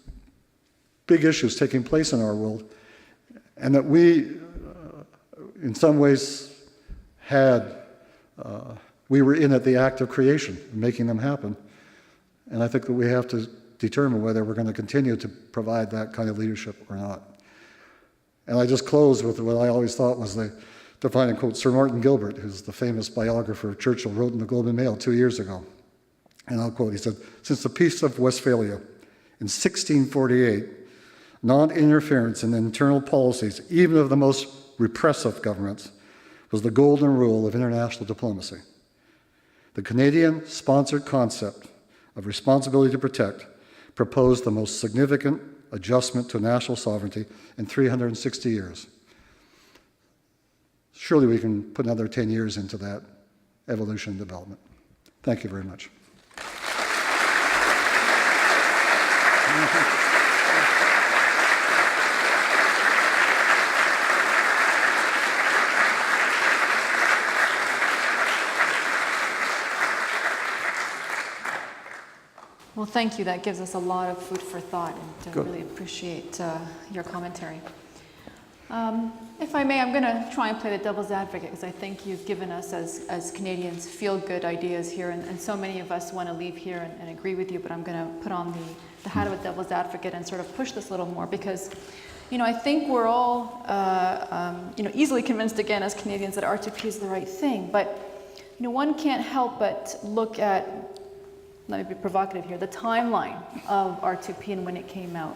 big issues taking place in our world, and that we, in some ways, we were in at the act of creation, making them happen. And I think that we have to determine whether we're going to continue to provide that kind of leadership or not. And I just close with what I always thought was the defining quote. Sir Martin Gilbert, who's the famous biographer of Churchill, wrote in the Globe and Mail 2 years ago. And I'll quote, he said, "Since the Peace of Westphalia in 1648, non-interference in internal policies, even of the most repressive governments, was the golden rule of international diplomacy. The Canadian-sponsored concept of responsibility to protect proposed the most significant adjustment to national sovereignty in 360 years. Surely we can put another 10 years into that evolution and development." Thank you very much. Well, thank you. That gives us a lot of food for thought, and Good. really appreciate your commentary. If I may, I'm going to try and play the devil's advocate, because I think you've given us, as Canadians, feel-good ideas here, and so many of us want to leave here and agree with you, but I'm going to put on the hat of a devil's advocate and sort of push this a little more, because I think we're all easily convinced, again, as Canadians, that R2P is the right thing, but one can't help but look at, let me be provocative here, the timeline of R2P and when it came out.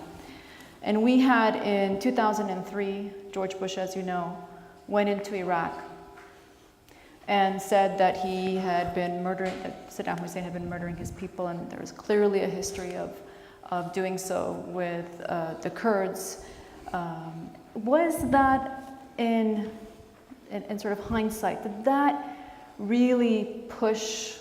And we had, in 2003, George Bush, as you know, went into Iraq and said that he had been that Saddam Hussein had been murdering his people, and there was clearly a history of doing so with the Kurds. Was that, in sort of hindsight, did that really push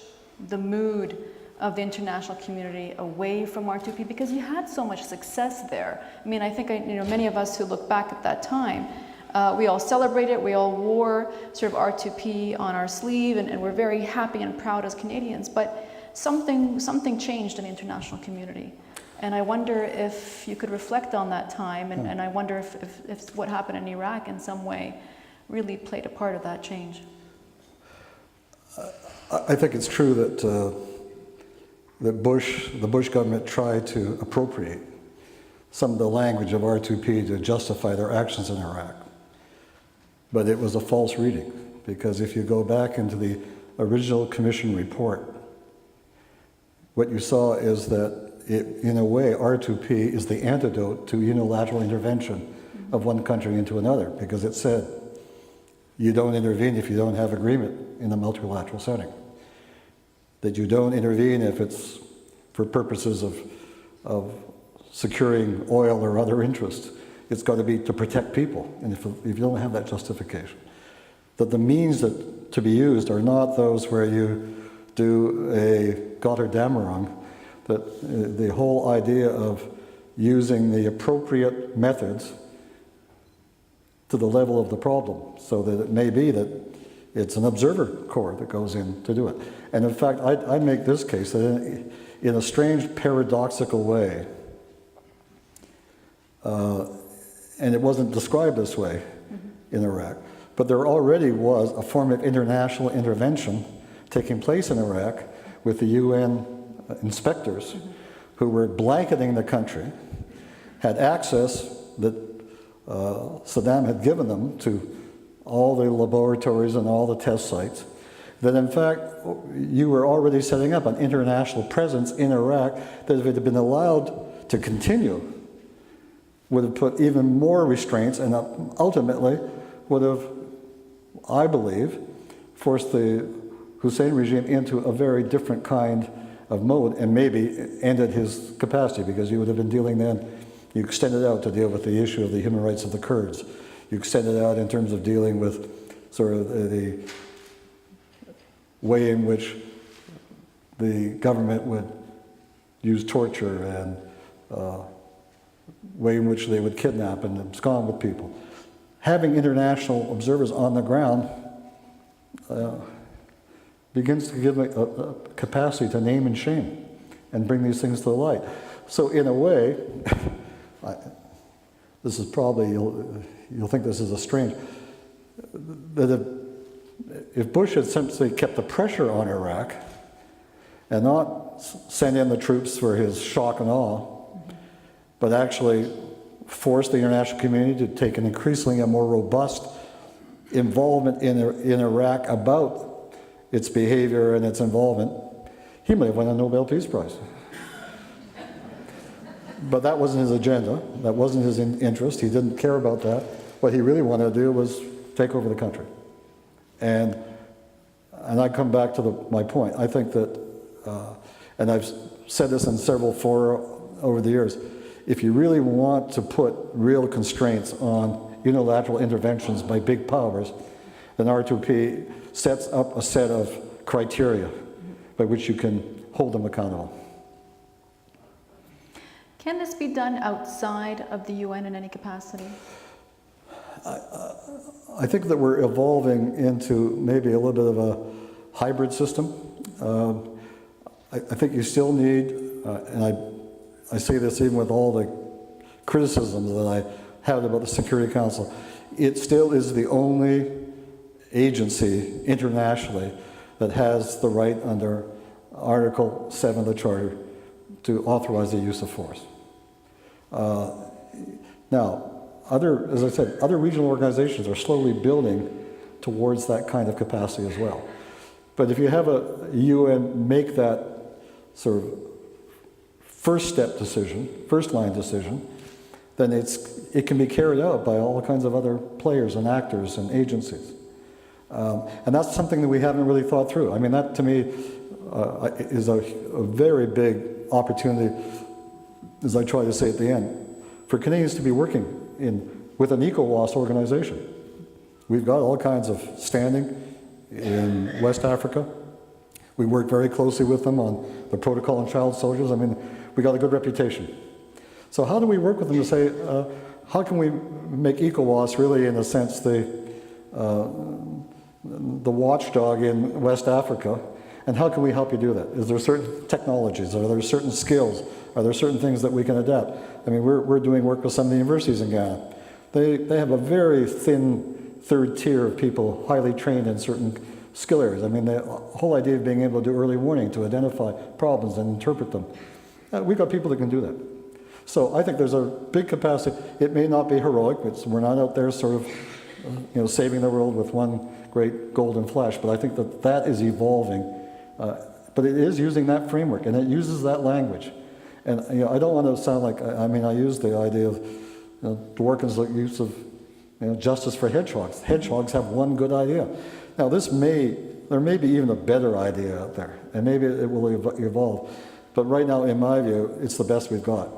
the mood of the international community away from R2P, because you had so much success there? I mean, I think many of us who look back at that time, we all celebrated, we all wore sort of R2P on our sleeve, and we're very happy and proud as Canadians, but something changed in the international community. And I wonder if you could reflect on that time, and I wonder if what happened in Iraq in some way really played a part of that change. I think it's true that the Bush government tried to appropriate some of the language of R2P to justify their actions in Iraq. But it was a false reading, because if you go back into the original commission report, what you saw is that in a way, R2P is the antidote to unilateral intervention of one country into another, because it said you don't intervene if you don't have agreement in a multilateral setting. That you don't intervene if it's for purposes of securing oil or other interests. It's got to be to protect people, and if you don't have that justification. That the means to be used are not those where you do a Gotterdammerung, that the whole idea of using the appropriate methods to the level of the problem, so that it may be that it's an observer corps that goes in to do it. And in fact, I'd make this case that in a strange paradoxical way, and it wasn't described this way in Iraq, but there already was a form of international intervention taking place in Iraq with the UN inspectors who were blanketing the country, had access that Saddam had given them to all the laboratories and all the test sites, that in fact you were already setting up an international presence in Iraq that, if it had been allowed to continue, would have put even more restraints and ultimately would have, I believe, forced the Hussein regime into a very different kind of mode, and maybe ended his capacity, because you would have been dealing then, you extended out to deal with the issue of the human rights of the Kurds. You extended out in terms of dealing with sort of the way in which the government would use torture and way in which they would kidnap and abscond with people. Having international observers on the ground begins to give a capacity to name and shame and bring these things to the light. So in a way, this is probably, you'll think this is a strange, that if Bush had simply kept the pressure on Iraq and not sent in the troops for his shock and awe, but actually forced the international community to take an increasingly more robust involvement in Iraq about its behavior and its involvement, he might have won a Nobel Peace Prize. But that wasn't his agenda. That wasn't his interest. He didn't care about that. What he really wanted to do was take over the country. And I come back to my point. I think that, and I've said this in several fora over the years, if you really want to put real constraints on unilateral interventions by big powers, then R2P sets up a set of criteria by which you can hold them accountable. Can this be done outside of the UN in any capacity? I think that we're evolving into maybe a little bit of a hybrid system. I think you still need and I say this even with all the criticisms that I have about the Security Council, it still is the only agency internationally that has the right under Article 7 of the Charter to authorize the use of force. Now, as I said, other regional organizations are slowly building towards that kind of capacity as well. But if you have a UN make that sort of first step decision, first line decision, then it can be carried out by all kinds of other players and actors and agencies. And that's something that we haven't really thought through. I mean, that to me is a very big opportunity, as I try to say at the end, for Canadians to be working with an ECOWAS organization. We've got all kinds of standing in West Africa. We work very closely with them on the protocol on child soldiers. I mean, we got a good reputation. So how do we work with them to say, how can we make ECOWAS really, in a sense, the watchdog in West Africa, and how can we help you do that? Is there certain technologies? Are there certain skills? Are there certain things that we can adapt? I mean, we're doing work with some of the universities in Ghana. They have a very thin third tier of people highly trained in certain skill areas. I mean, the whole idea of being able to do early warning, to identify problems and interpret them. We've got people that can do that. So I think there's a big capacity. It may not be heroic, we're not out there sort of saving the world with one great golden flash, but I think that is evolving. But it is using that framework, and it uses that language. And I don't want to sound like, I use the idea of Dworkin's use of justice for hedgehogs. Hedgehogs have one good idea. Now there may be even a better idea out there, and maybe it will evolve. But right now, in my view, it's the best we've got.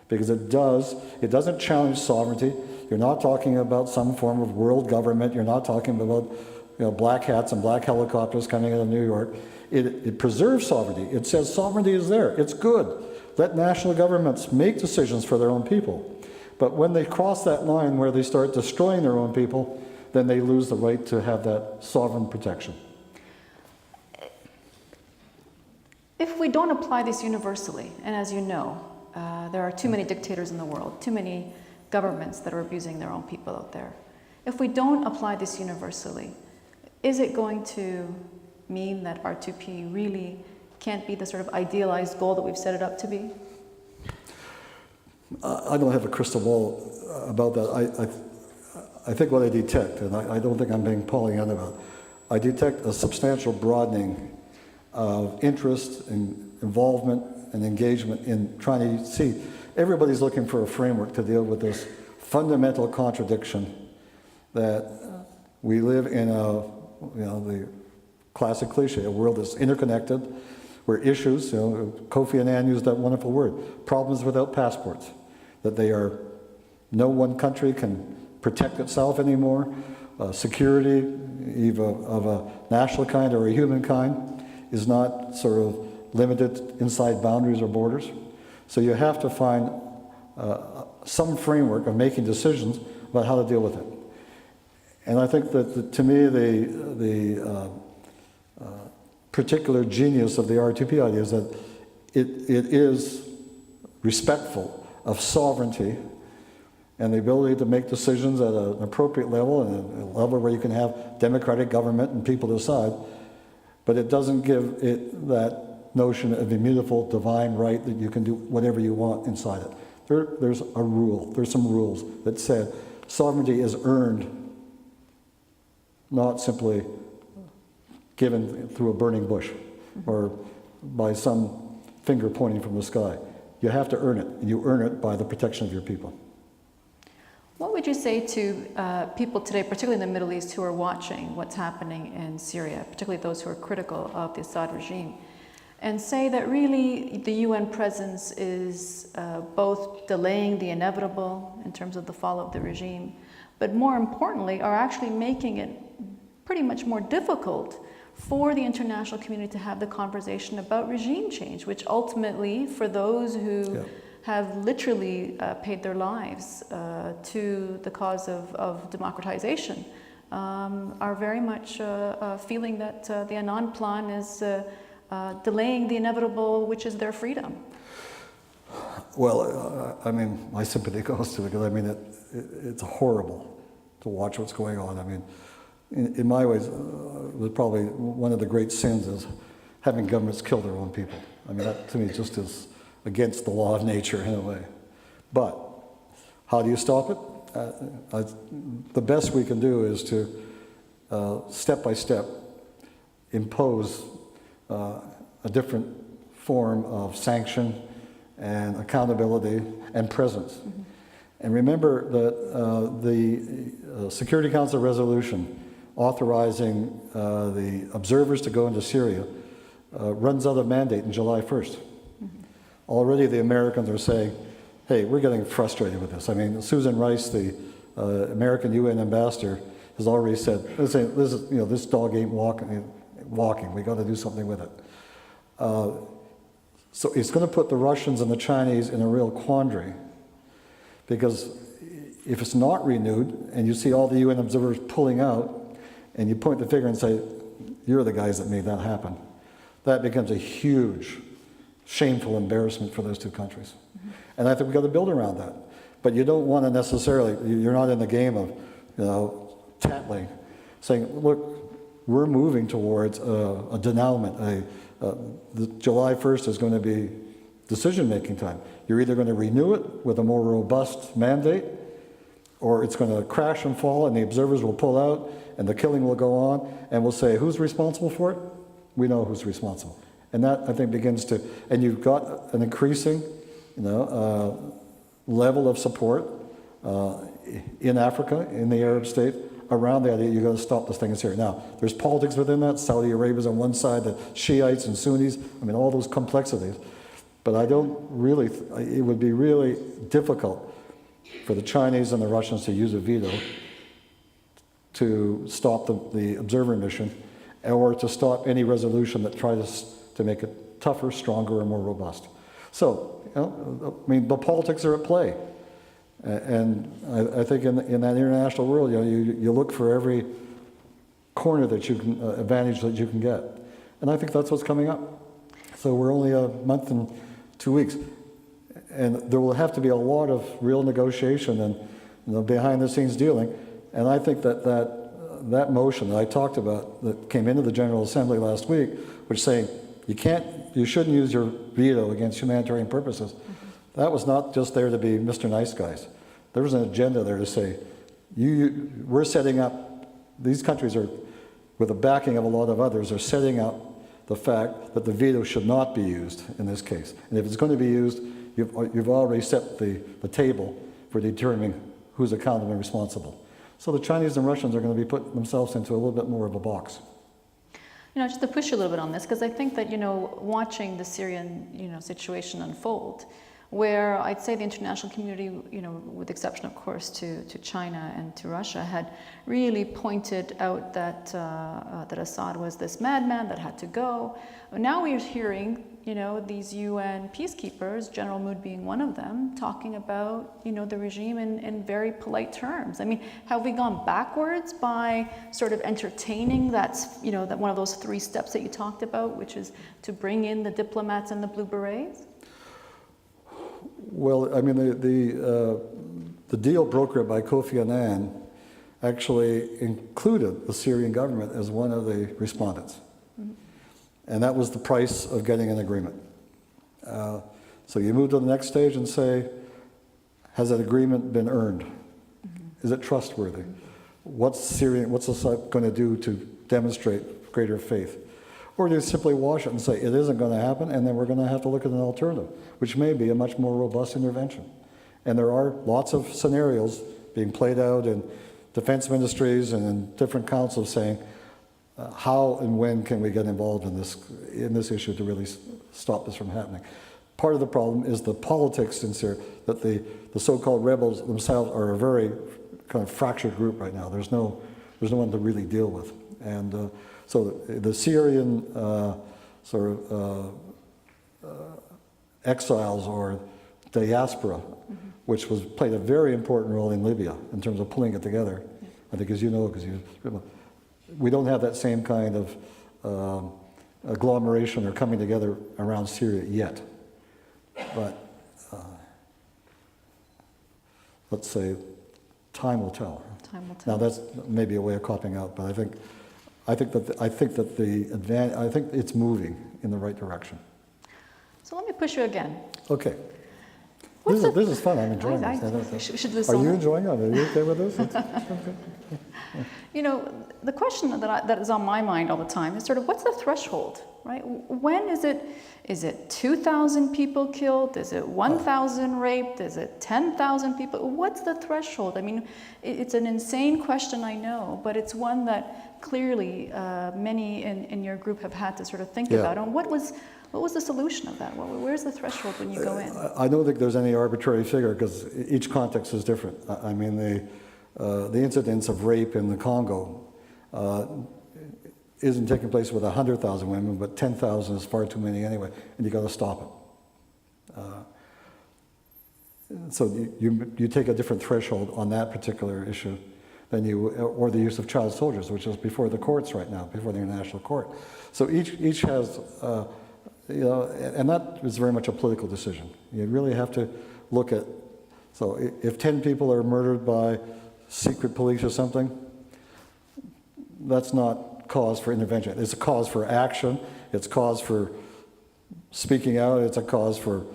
Because it doesn't challenge sovereignty. You're not talking about some form of world government. You're not talking about black hats and black helicopters coming out of New York. It preserves sovereignty. It says sovereignty is there. It's good. Let national governments make decisions for their own people. But when they cross that line where they start destroying their own people, then they lose the right to have that sovereign protection. If we don't apply this universally, and as you know, there are too many dictators in the world, too many governments that are abusing their own people out there. If we don't apply this universally, is it going to mean that R2P really can't be the sort of idealized goal that we've set it up to be? I don't have a crystal ball about that. I think what I detect, and I don't think I'm being Pollyanna about it, I detect a substantial broadening of interest and involvement and engagement in trying to see. Everybody's looking for a framework to deal with this fundamental contradiction that we live in the classic cliche, a world that's interconnected, where issues, Kofi Annan used that wonderful word, problems without passports, that no one country can protect itself anymore, security, either of a national kind or a human kind, is not sort of limited inside boundaries or borders. So you have to find some framework of making decisions about how to deal with it. And I think that to me the particular genius of the R2P idea is that it is respectful of sovereignty and the ability to make decisions at an appropriate level and a level where you can have democratic government and people decide, but it doesn't give it that notion of immutable divine right that you can do whatever you want inside it. There's a rule, there's some rules that said sovereignty is earned, not simply given through a burning bush or by some finger pointing from the sky. You have to earn it, and you earn it by the protection of your people. What would you say to people today, particularly in the Middle East, who are watching what's happening in Syria, particularly those who are critical of the Assad regime, and say that really the UN presence is both delaying the inevitable in terms of the fall of the regime, but more importantly, are actually making it pretty much more difficult for the international community to have the conversation about regime change, which ultimately, for those who have literally paid their lives to the cause of democratization, are very much feeling that the Annan plan is delaying the inevitable, which is their freedom? Well, I mean, my sympathy goes to it, because I mean, it's horrible to watch what's going on. I mean, in my ways, probably one of the great sins is having governments kill their own people. I mean, that to me just is against the law of nature in a way. But how do you stop it? The best we can do is to, step by step, impose a different form of sanction and accountability and presence. Mm-hmm. And remember that the Security Council resolution authorizing the observers to go into Syria runs out of mandate on July 1st. Mm-hmm. Already the Americans are saying, hey, we're getting frustrated with this. I mean, Susan Rice, the American UN ambassador, has already said, this dog ain't walking. We got to do something with it. So it's going to put the Russians and the Chinese in a real quandary, because if it's not renewed and you see all the UN observers pulling out and you point the finger and say, you're the guys that made that happen, that becomes a huge, shameful embarrassment for those two countries. Mm-hmm. And I think we've got to build around that. But you don't want to necessarily, you're not in the game of, tattling, saying, look, we're moving towards a denouement. The July 1st is going to be decision-making time. You're either going to renew it with a more robust mandate, or it's going to crash and fall and the observers will pull out and the killing will go on, and we'll say, who's responsible for it? We know who's responsible. And that, I think, begins to, and you've got an increasing, level of support in Africa, in the Arab state, around the idea you've got to stop this thing in Syria. Now, there's politics within that. Saudi Arabia's on one side, the Shiites and Sunnis, I mean, all those complexities. But I don't really, it would be really difficult for the Chinese and the Russians to use a veto to stop the observer mission, or to stop any resolution that tries to make it tougher, stronger, or more robust. So, I mean, the politics are at play. And I think in that international world, you look for every corner that you can, advantage that you can get. And I think that's what's coming up. So we're only a month and 2 weeks. And there will have to be a lot of real negotiation and behind the scenes dealing. And I think that motion that I talked about that came into the General Assembly last week, which saying you shouldn't use your veto against humanitarian purposes. Mm-hmm. That was not just there to be Mr. Nice Guys. There was an agenda there to say, we're setting up, these countries are, with the backing of a lot of others, are setting up the fact that the veto should not be used in this case. And if it's going to be used, you've already set the table for determining who's accountable and responsible. So the Chinese and Russians are going to be putting themselves into a little bit more of a box. Just to push you a little bit on this, because I think that, watching the Syrian, situation unfold, where I'd say the international community, with the exception, of course, to China and to Russia, had really pointed out that that Assad was this madman that had to go. Now we're hearing, these UN peacekeepers, General Mood being one of them, talking about, the regime in very polite terms. I mean, have we gone backwards by sort of entertaining that one of those 3 steps that you talked about, which is to bring in the diplomats and the blue berets? Well, I mean, the deal brokered by Kofi Annan actually included the Syrian government as one of the respondents. Mm-hmm. And that was the price of getting an agreement. So you move to the next stage and say, has that agreement been earned? Mm-hmm. Is it trustworthy? Mm-hmm. What's Assad going to do to demonstrate greater faith? Or do you simply wash it and say, it isn't going to happen, and then we're going to have to look at an alternative, which may be a much more robust intervention. And there are lots of scenarios being played out in defense ministries and in different councils saying, how and when can we get involved in this issue to really stop this from happening? Part of the problem is the politics in Syria, that the so-called rebels themselves are a very kind of fractured group right now. There's no one to really deal with. And so the Syrian exiles or diaspora, mm-hmm. which played a very important role in Libya in terms of pulling it together. Yeah. I think, as you know, we don't have that same kind of agglomeration or coming together around Syria yet. But let's say time will tell. Time will tell. Now that's maybe a way of copping out, but I think it's moving in the right direction. So let me push you again. Okay. What's This is fun. I'm enjoying I this. should do this Are all you night. enjoying it? Are you okay with this? You know, the question that is on my mind all the time is sort of what's the threshold, right? When is it 2,000 people killed? Is it 1,000 raped? Is it 10,000 people? What's the threshold? I mean, it's an insane question, I know, but it's one that clearly many in your group have had to sort of think about. And what was the solution of that? Where's the threshold when you go in? I don't think there's any arbitrary figure because each context is different. I mean, the incidence of rape in the Congo isn't taking place with 100,000 women, but 10,000 is far too many anyway, and you got to stop it. So you take a different threshold on that particular issue than or the use of child soldiers, which is before the courts right now, before the International Court. So each has, and that is very much a political decision. You really have to look at, so if 10 people are murdered by secret police or something, that's not cause for intervention. It's a cause for action, it's a cause for speaking out, it's a cause for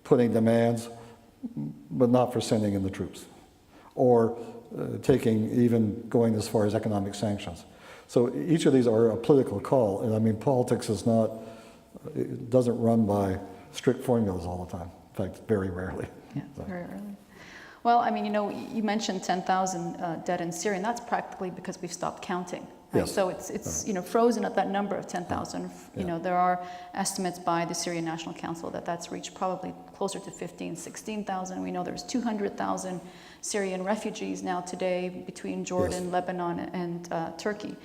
putting demands, but not for sending in the troops. Or going as far as economic sanctions. So each of these are a political call, and I mean politics it doesn't run by strict formulas all the time. In fact, very rarely. Yeah, very rarely. Well, I mean, you mentioned 10,000 dead in Syria, and that's practically because we've stopped counting. Right? Yes. So it's frozen at that number of 10,000. There are estimates by the Syrian National Council that's reached probably closer to 15,000, 16,000. We know there's 200,000 Syrian refugees now today between Jordan, Lebanon, and Turkey.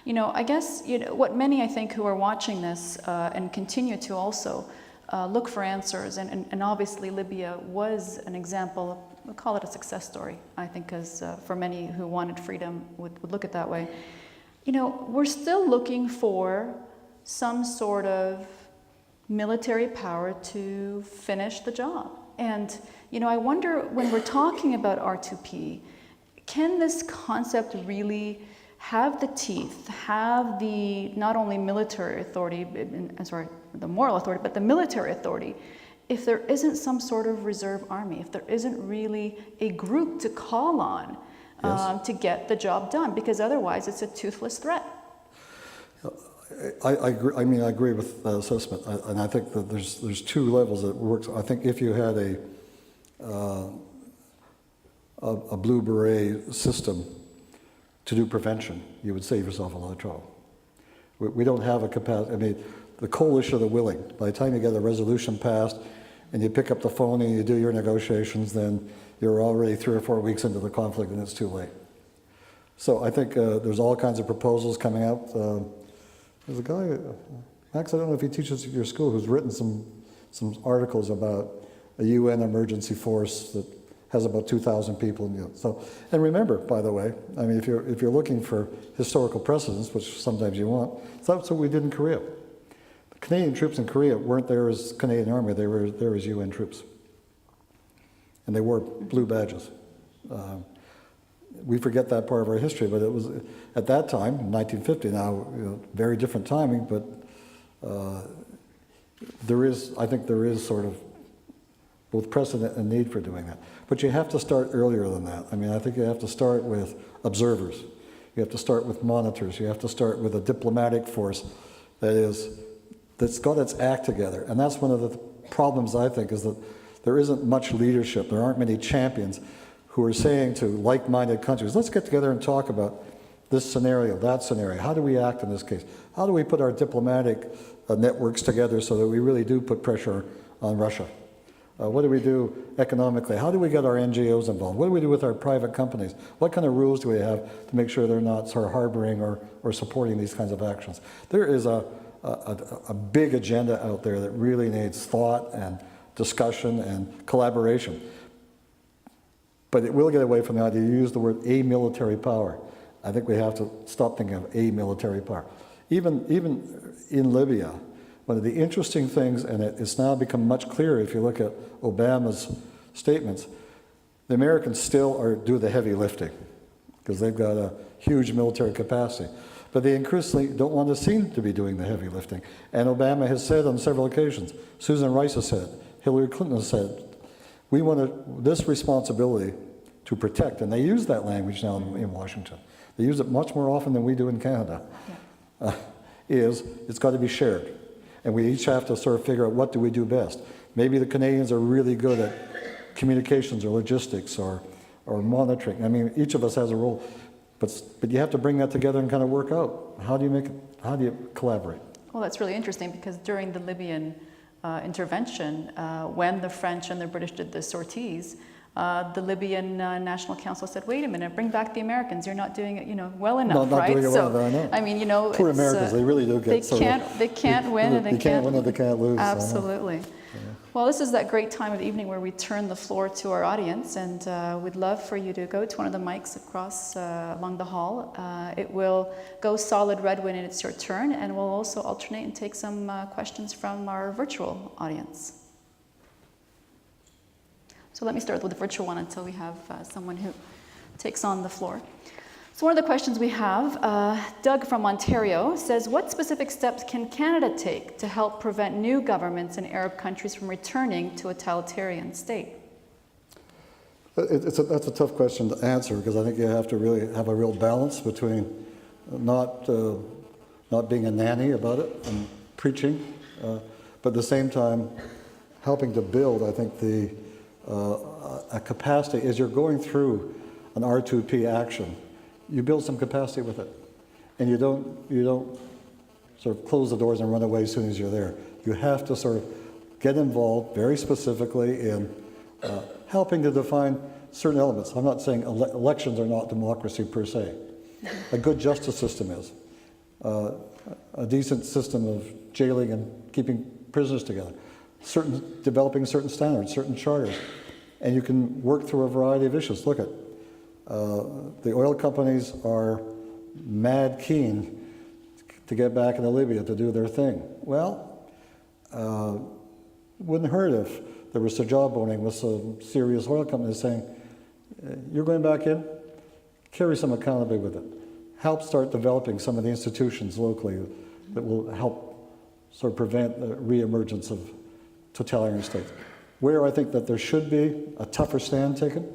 I guess what many, I think, who are watching this and continue to also look for answers, and obviously Libya was an example, we'll call it a success story, I think, because for many who wanted freedom would look at it that way. We're still looking for some sort of military power to finish the job. And, I wonder when we're talking about R2P, can this concept really have the teeth, have the not only military authority, the moral authority, but the military authority, if there isn't some sort of reserve army, if there isn't really a group to call on to get the job done, because otherwise it's a toothless threat. I agree. I mean, I agree with that assessment, and I think that there's two levels that works. I think if you had a blue beret system to do prevention, you would save yourself a lot of trouble. We don't have a capacity. I mean, the coalition of the willing. By the time you get a resolution passed, and you pick up the phone and you do your negotiations, then you're already 3 or 4 weeks into the conflict, and it's too late. So I think there's all kinds of proposals coming out. There's a guy, Max, I don't know if he teaches at your school, who's written some articles about a UN emergency force that has about 2,000 people. And remember, by the way, I mean, if you're looking for historical precedents, which sometimes you want, that's what we did in Korea. The Canadian troops in Korea weren't there as Canadian Army; they were there as UN troops, and they wore blue badges. We forget that part of our history, but it was at that time, in 1950. Now, very different timing, but I think there is sort of both precedent and need for doing that. But you have to start earlier than that. I mean, I think you have to start with observers. You have to start with monitors. You have to start with a diplomatic force that's got its act together. And that's one of the problems, I think, is that there isn't much leadership. There aren't many champions who are saying to like-minded countries, let's get together and talk about this scenario, that scenario. How do we act in this case? How do we put our diplomatic networks together so that we really do put pressure on Russia? What do we do economically? How do we get our NGOs involved? What do we do with our private companies? What kind of rules do we have to make sure they're not sort of harboring or supporting these kinds of actions? There is a big agenda out there that really needs thought and discussion and collaboration. But it will get away from the idea. You use the word a military power. I think we have to stop thinking of a military power. Even in Libya, one of the interesting things, and it's now become much clearer if you look at Obama's statements, the Americans still do the heavy lifting because they've got a huge military capacity. But they increasingly don't want to seem to be doing the heavy lifting. And Obama has said on several occasions, Susan Rice has said, Hillary Clinton has said, we want this responsibility to protect, and they use that language now in Washington. They use it much more often than we do in Canada. Yeah. It's got to be shared. And we each have to sort of figure out what do we do best. Maybe the Canadians are really good at communications or logistics or monitoring. I mean, each of us has a role, but you have to bring that together and kind of work out. How do you collaborate? Well, that's really interesting because during the Libyan intervention, when the French and the British did the sorties, the Libyan National Council said, "Wait a minute, bring back the Americans. You're not doing it, well enough, not right?" doing it So, well, I know. I mean, Poor Americans, they really do get they can't win, and they can't win and they can't lose. Absolutely. Well, this is that great time of the evening where we turn the floor to our audience, and we'd love for you to go to one of the mics across along the hall. It will go solid red when it's your turn, and we'll also alternate and take some questions from our virtual audience. So let me start with the virtual one until we have someone who takes on the floor. So one of the questions we have, Doug from Ontario says, what specific steps can Canada take to help prevent new governments in Arab countries from returning to a totalitarian state? That's a tough question to answer because I think you have to really have a real balance between not being a nanny about it and preaching, but at the same time helping to build, I think, a capacity as you're going through an R2P action. You build some capacity with it, and you don't sort of close the doors and run away as soon as you're there. You have to sort of get involved very specifically in helping to define certain elements. I'm not saying elections are not democracy per se. A good justice system is. A decent system of jailing and keeping prisoners together. Developing certain standards, certain charters. And you can work through a variety of issues. Look at the oil companies are mad keen to get back into Libya to do their thing. Well, wouldn't hurt if there was a job owning with some serious oil companies saying, you're going back in, carry some accountability with it. Help start developing some of the institutions locally that will help sort of prevent the reemergence of totalitarian states. Where I think that there should be a tougher stand taken,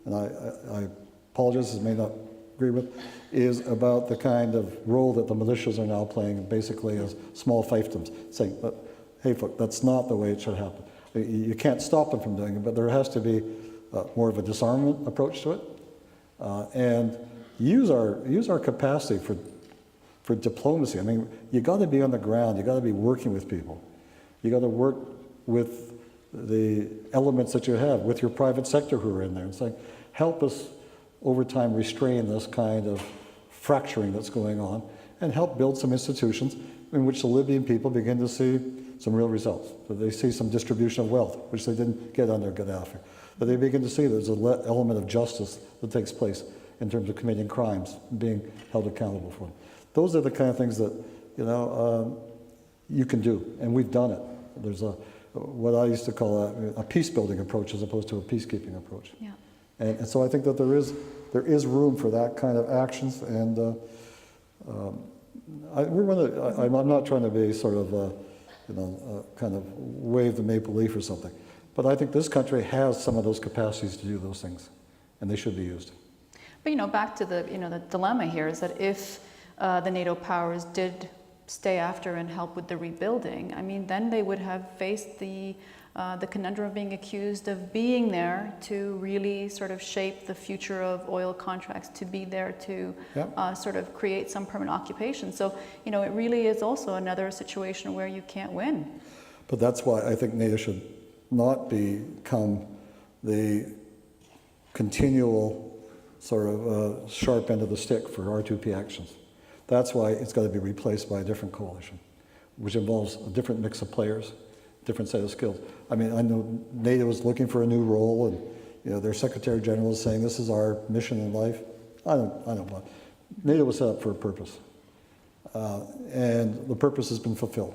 and I apologize, this may not agree with, is about the kind of role that the militias are now playing, basically as small fiefdoms, saying, hey, folk, that's not the way it should happen. You can't stop them from doing it, but there has to be more of a disarmament approach to it, and use our capacity for diplomacy. I mean, you got to be on the ground. You got to be working with people. You got to work with the elements that you have, with your private sector who are in there, and saying, help us over time restrain this kind of fracturing that's going on, and help build some institutions in which the Libyan people begin to see some real results. That they see some distribution of wealth, which they didn't get under Gaddafi. That they begin to see there's an element of justice that takes place in terms of committing crimes and being held accountable for them. Those are the kind of things that you can do, and we've done it. There's what I used to call a peace-building approach as opposed to a peacekeeping approach. Yeah. And so I think that there is room for that kind of actions, and I'm not trying to be sort of kind of wave the maple leaf or something, but I think this country has some of those capacities to do those things, and they should be used. But back to the the dilemma here is that if the NATO powers did stay after and help with the rebuilding, I mean, then they would have faced the conundrum of being accused of being there to really sort of shape the future of oil contracts, to be there to sort of create some permanent occupation. So, it really is also another situation where you can't win. But that's why I think NATO should not become the continual sort of sharp end of the stick for R2P actions. That's why it's got to be replaced by a different coalition, which involves a different mix of players, different set of skills. I mean, I know NATO is looking for a new role, and their Secretary General is saying this is our mission in life. I don't know. NATO was set up for a purpose. and the purpose has been fulfilled.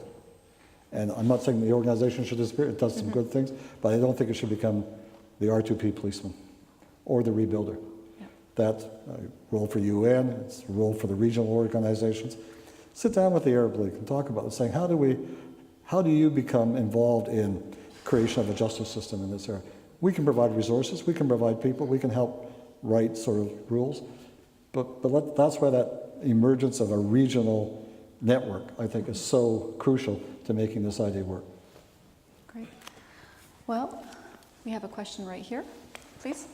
And I'm not saying the organization should disappear, it does some good things, but I don't think it should become the R2P policeman or the rebuilder. Yeah. That's a role for UN, it's a role for the regional organizations. Sit down with the Arab League and talk about it, saying how do you become involved in creation of a justice system in this area? We can provide resources, we can provide people, we can help write sort of rules, but that's why that emergence of a regional network, I think, is so crucial to making this idea work. Great. Well, we have a question right here, please.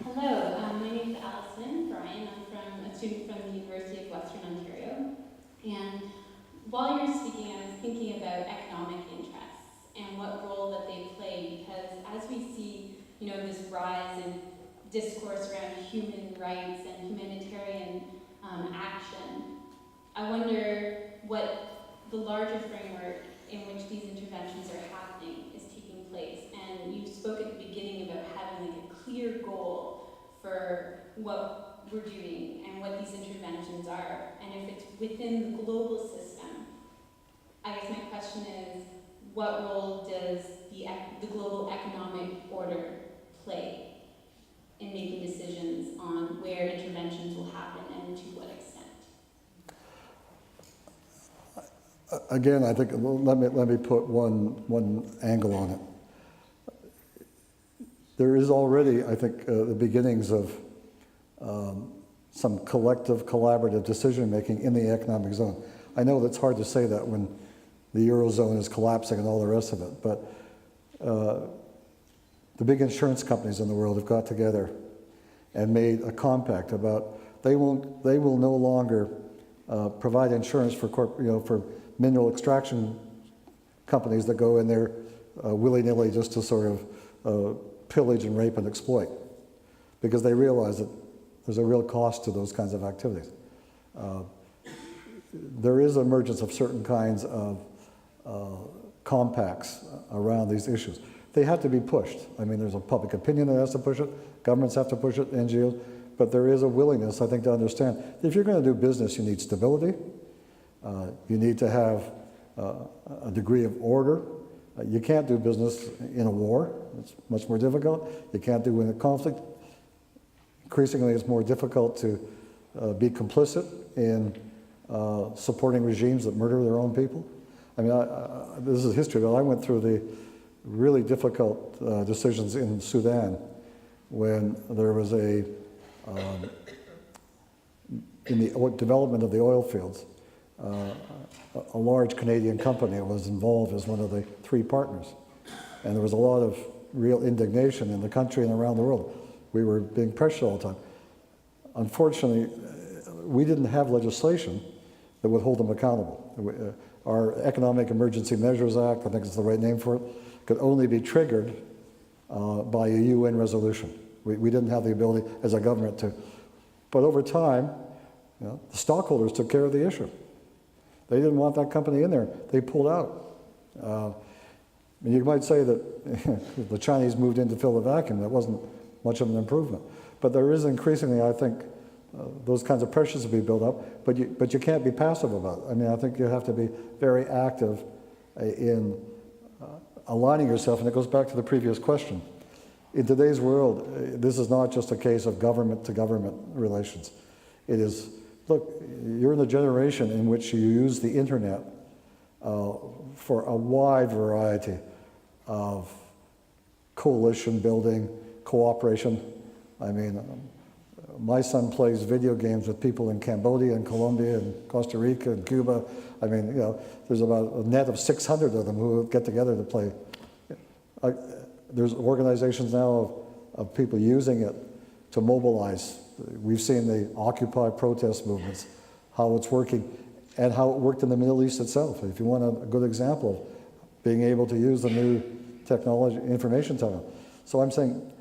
Hello, my name is Alison Bryan. I'm a student from the University of Western Ontario. And while you were speaking, I was thinking about economic interests and what role that they play, because as we see, this rise in discourse around human rights and humanitarian action, I wonder what the larger framework in which these interventions are happening is taking place. And you spoke at the beginning about having like a clear goal for what we're doing and what these interventions are. And if it's within the global system, I guess my question is, what role does the global economic order play in making decisions on where interventions will happen and to what extent? Again, I think, let me put one angle on it. There is already, I think, the beginnings of some collective, collaborative decision-making in the economic zone. I know that's hard to say that when the Eurozone is collapsing and all the rest of it, but the big insurance companies in the world have got together and made a compact about they will no longer provide insurance for for mineral extraction companies that go in there willy-nilly just to sort of pillage and rape and exploit, because they realize that there's a real cost to those kinds of activities. There is emergence of certain kinds of compacts around these issues. They have to be pushed. I mean, there's a public opinion that has to push it, governments have to push it, NGOs, but there is a willingness, I think, to understand if you're going to do business, you need stability, you need to have a degree of order. You can't do business in a war, it's much more difficult. You can't do in a conflict. Increasingly, it's more difficult to be complicit in supporting regimes that murder their own people. I mean, this is history, but I went through the really difficult decisions in Sudan when there was in the development of the oil fields, a large Canadian company was involved as one of the three partners. And there was a lot of real indignation in the country and around the world. We were being pressured all the time. Unfortunately, we didn't have legislation that would hold them accountable. Our Economic Emergency Measures Act, I think it's the right name for it, could only be triggered by a UN resolution. We didn't have the ability as a government to. But over time, the stockholders took care of the issue. They didn't want that company in there. They pulled out. And you might say that the Chinese moved in to fill the vacuum. That wasn't much of an improvement. But there is increasingly, I think, those kinds of pressures to be built up, but you can't be passive about it. I mean, I think you have to be very active in aligning yourself, and it goes back to the previous question. In today's world, this is not just a case of government-to-government relations. It is, look, you're in a generation in which you use the internet for a wide variety of coalition building, cooperation. I mean, my son plays video games with people in Cambodia and Colombia and Costa Rica and Cuba. I mean, there's about a net of 600 of them who get together to play. There's organizations now of people using it to mobilize. We've seen the Occupy protest movements, how it's working, and how it worked in the Middle East itself. If you want a good example of being able to use the new technology, information technology. So I'm saying,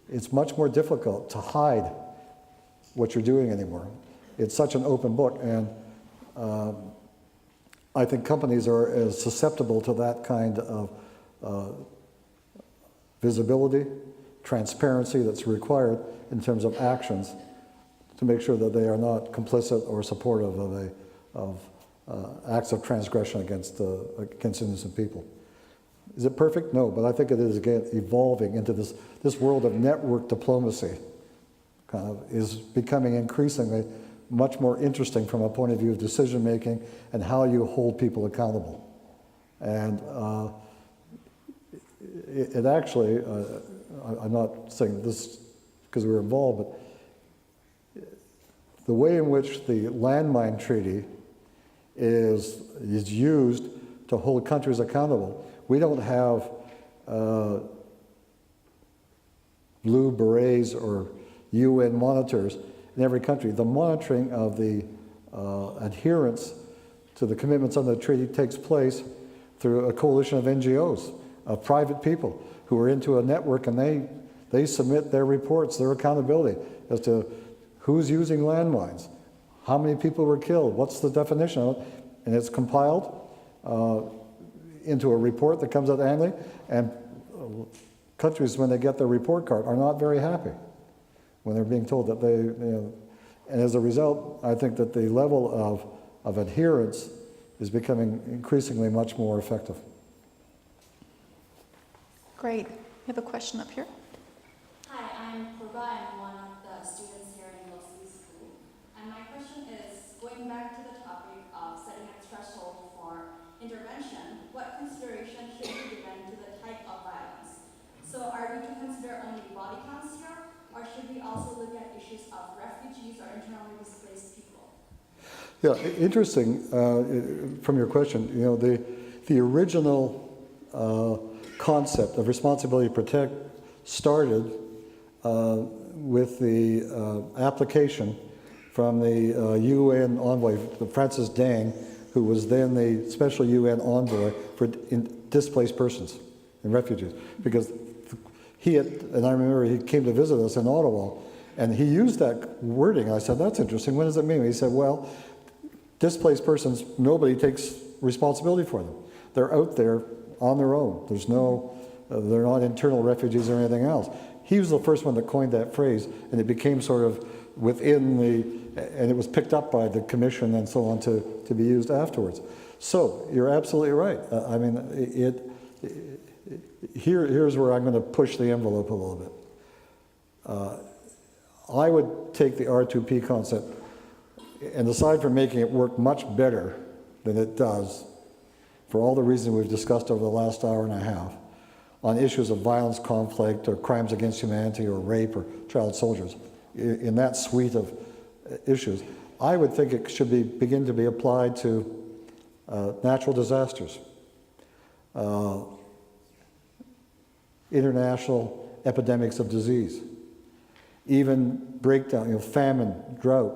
it's much more difficult to hide what you're doing anymore. It's such an open book, and I think companies are as susceptible to that kind of visibility, transparency that's required in terms of actions to make sure that they are not complicit or supportive of acts of transgression against innocent people. Is it perfect? No, but I think it is, again, evolving into this world of network diplomacy. Kind of is becoming increasingly much more interesting from a point of view of decision making and how you hold people accountable. And it actually, I'm not saying this because we were involved, but the way in which the landmine treaty is used to hold countries accountable. We don't have blue berets or UN monitors in every country. The monitoring of the adherence to the commitments under the treaty takes place through a coalition of NGOs, of private people who are into a network, and they submit their reports, their accountability as to who's using landmines, how many people were killed, what's the definition of it, and it's compiled into a report that comes out annually, and countries, when they get their report card, are not very happy when they're being told that they, and as a result, I think that the level of adherence is becoming increasingly much more effective. Great. You have a question up here? Hi, I'm Purva. I'm one of the students here in University School. And my question is, going back to the topic of setting a threshold for intervention, what consideration should be given to the type of violence? So are we to consider only body counts here, or should we also look at issues of refugees or internally displaced people? Yeah, interesting from your question, the original concept of responsibility to protect started with the application from the UN envoy, Francis Dang, who was then the special UN envoy for displaced persons and refugees. Because and I remember he came to visit us in Ottawa, and he used that wording. I said, that's interesting, what does it mean? He said, well, displaced persons, nobody takes responsibility for them. They're out there on their own. There's no, they're not internal refugees or anything else. He was the first one that coined that phrase, and it became sort of within and it was picked up by the commission and so on to be used afterwards. So you're absolutely right. I mean, here's where I'm going to push the envelope a little bit. I would take the R2P concept, and aside from making it work much better than it does, for all the reasons we've discussed over the last hour and a half, on issues of violence, conflict, or crimes against humanity, or rape, or child soldiers, in that suite of issues, I would think it should begin to be applied to natural disasters, international epidemics of disease, even breakdown, famine, drought.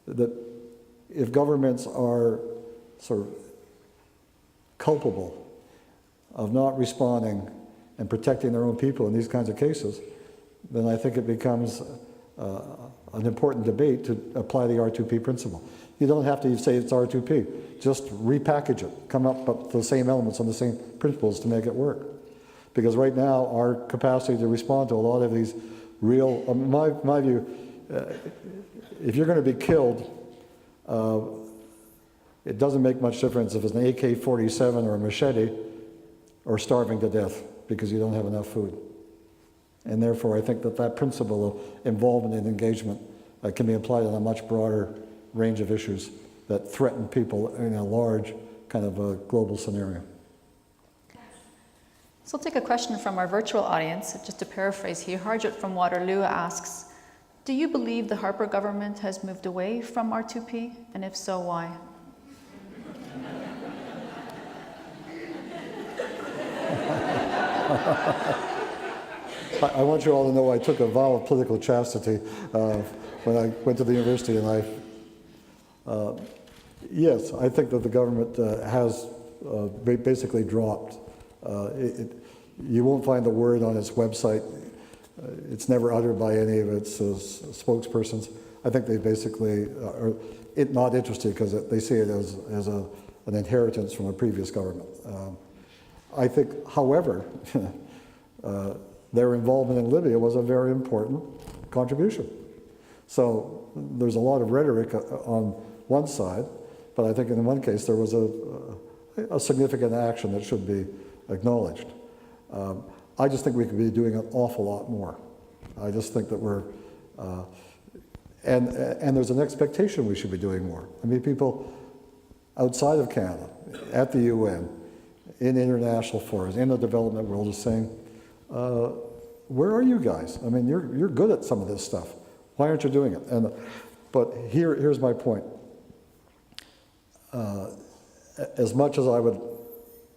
That if governments are sort of culpable of not responding and protecting their own people in these kinds of cases, then I think it becomes an important debate to apply the R2P principle. You don't have to say it's R2P. Just repackage it. Come up with the same elements and the same principles to make it work. Because right now, our capacity to respond to a lot of these real, my view, if you're going to be killed, it doesn't make much difference if it's an AK-47 or a machete or starving to death because you don't have enough food. And therefore, I think that principle of involvement and engagement can be applied on a much broader range of issues that threaten people in a large kind of a global scenario. So we'll take a question from our virtual audience. Just to paraphrase here, Harjot from Waterloo asks, do you believe the Harper government has moved away from R2P? And if so, why? I want you all to know I took a vow of political chastity when I went to the university, and yes, I think that the government has basically dropped. You won't find the word on its website. It's never uttered by any of its spokespersons. I think they basically are not interested because they see it as an inheritance from a previous government. I think, however, their involvement in Libya was a very important contribution. So there's a lot of rhetoric on one side, but I think in one case there was a significant action that should be acknowledged. I just think we could be doing an awful lot more. I just think that we're, and there's an expectation we should be doing more. I mean, people outside of Canada, at the UN, in international forums, in the development world, is saying, where are you guys? I mean, you're good at some of this stuff. Why aren't you doing it? But here's my point. As much as I would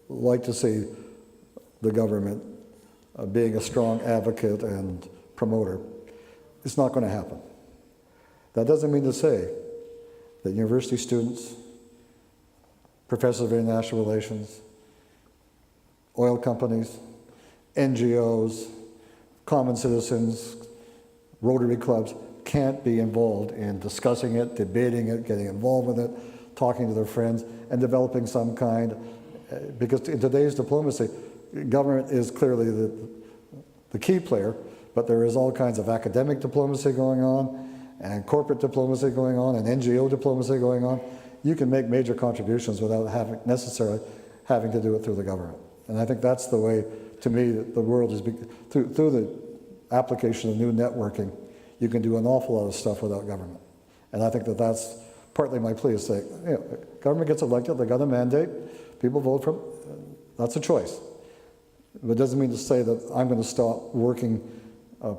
like to see the government being a strong advocate and promoter, it's not going to happen. That doesn't mean to say that university students, professors of international relations, oil companies, NGOs, common citizens, Rotary clubs can't be involved in discussing it, debating it, getting involved with it, talking to their friends, and developing some kind, because in today's diplomacy, government is clearly the key player, but there is all kinds of academic diplomacy going on, and corporate diplomacy going on, and NGO diplomacy going on. You can make major contributions without necessarily having to do it through the government. And I think that's the way, to me, the world is, through the application of new networking, you can do an awful lot of stuff without government. And I think that that's partly my plea, is saying, you know, government gets elected, they got a mandate, people vote for them, that's a choice. But it doesn't mean to say that I'm going to stop working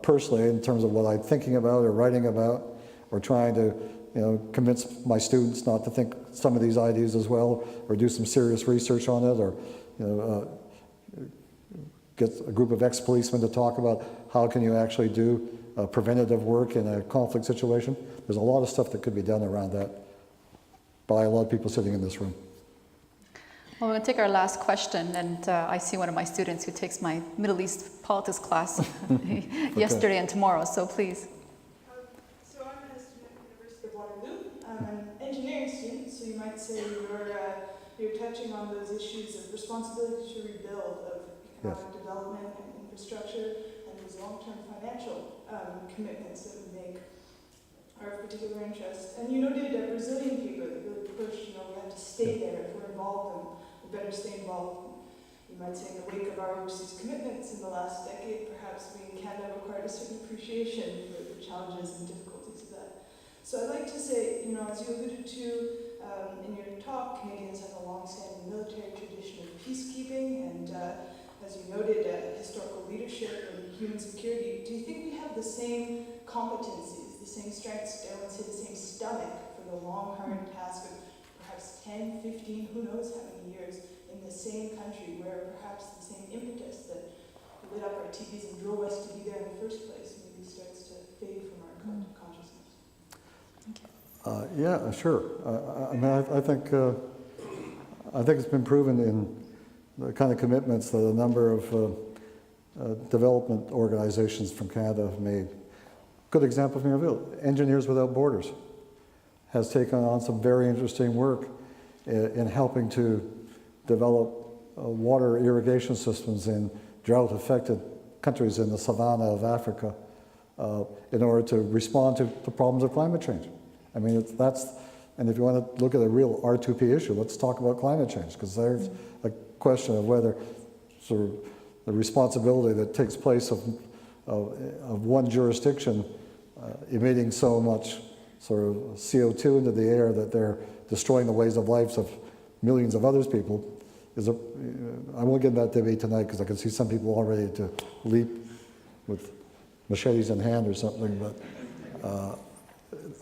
personally in terms of what I'm thinking about or writing about, or trying to, you know, convince my students not to think some of these ideas as well, or do some serious research on it, or, you know, get a group of ex-policemen to talk about how can you actually do preventative work in a conflict situation. There's a lot of stuff that could be done around that by a lot of people sitting in this room. Well, we're going to take our last question, and I see one of my students who takes my Middle East politics class yesterday and tomorrow, so please. So I'm a student at the University of Waterloo. I'm an engineering student, so you might say you're touching on those issues of responsibility to rebuild, of economic development and infrastructure, and those long-term financial commitments that we make are of particular interest. And you noted a Brazilian paper that really pushed, we have to stay there. If we're involved, then we better stay involved. You might say in the wake of our overseas commitments in the last decade, perhaps we in Canada have acquired a certain appreciation for the challenges and difficulties of that. So I'd like to say, as you alluded to in your talk, Canadians have a long-standing military tradition of peacekeeping, and as you noted, historical leadership and human security. Do you think we have the same competencies, the same strengths, I would say the same stomach for the long, hard task of perhaps 10, 15, who knows how many years in the same country, where perhaps the same impetus that lit up our TVs and drove us to be there in the first place maybe starts to fade from our collective consciousness? Yeah, sure. I mean, I think it's been proven in the kind of commitments that a number of development organizations from Canada have made. Good example from your field, Engineers Without Borders has taken on some very interesting work in helping to develop water irrigation systems in drought-affected countries in the savanna of Africa in order to respond to the problems of climate change. I mean, and if you want to look at a real R2P issue, let's talk about climate change, because there's a question of whether sort of the responsibility that takes place of one jurisdiction emitting so much sort of CO2 into the air that they're destroying the ways of lives of millions of other people is I won't get into that debate tonight because I can see some people all ready to leap with machetes in hand or something, but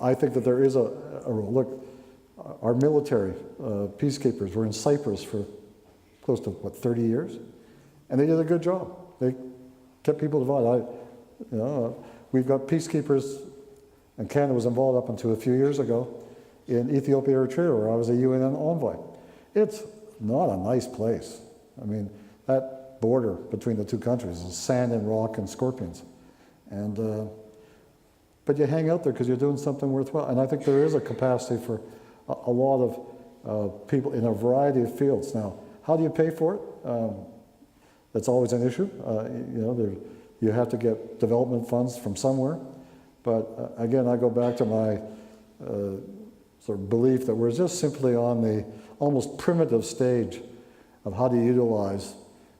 I think that there is a role. Look, our military peacekeepers were in Cyprus for close to, 30 years? And they did a good job. They kept people divided. We've got peacekeepers, and Canada was involved up until a few years ago in Ethiopia, Eritrea, where I was a UN envoy. It's not a nice place. I mean, that border between the two countries is sand and rock and scorpions. And but you hang out there because you're doing something worthwhile. And I think there is a capacity for a lot of people in a variety of fields. Now, how do you pay for it? That's always an issue. You have to get development funds from somewhere. But again, I go back to my sort of belief that we're just simply on the almost primitive stage of how to utilize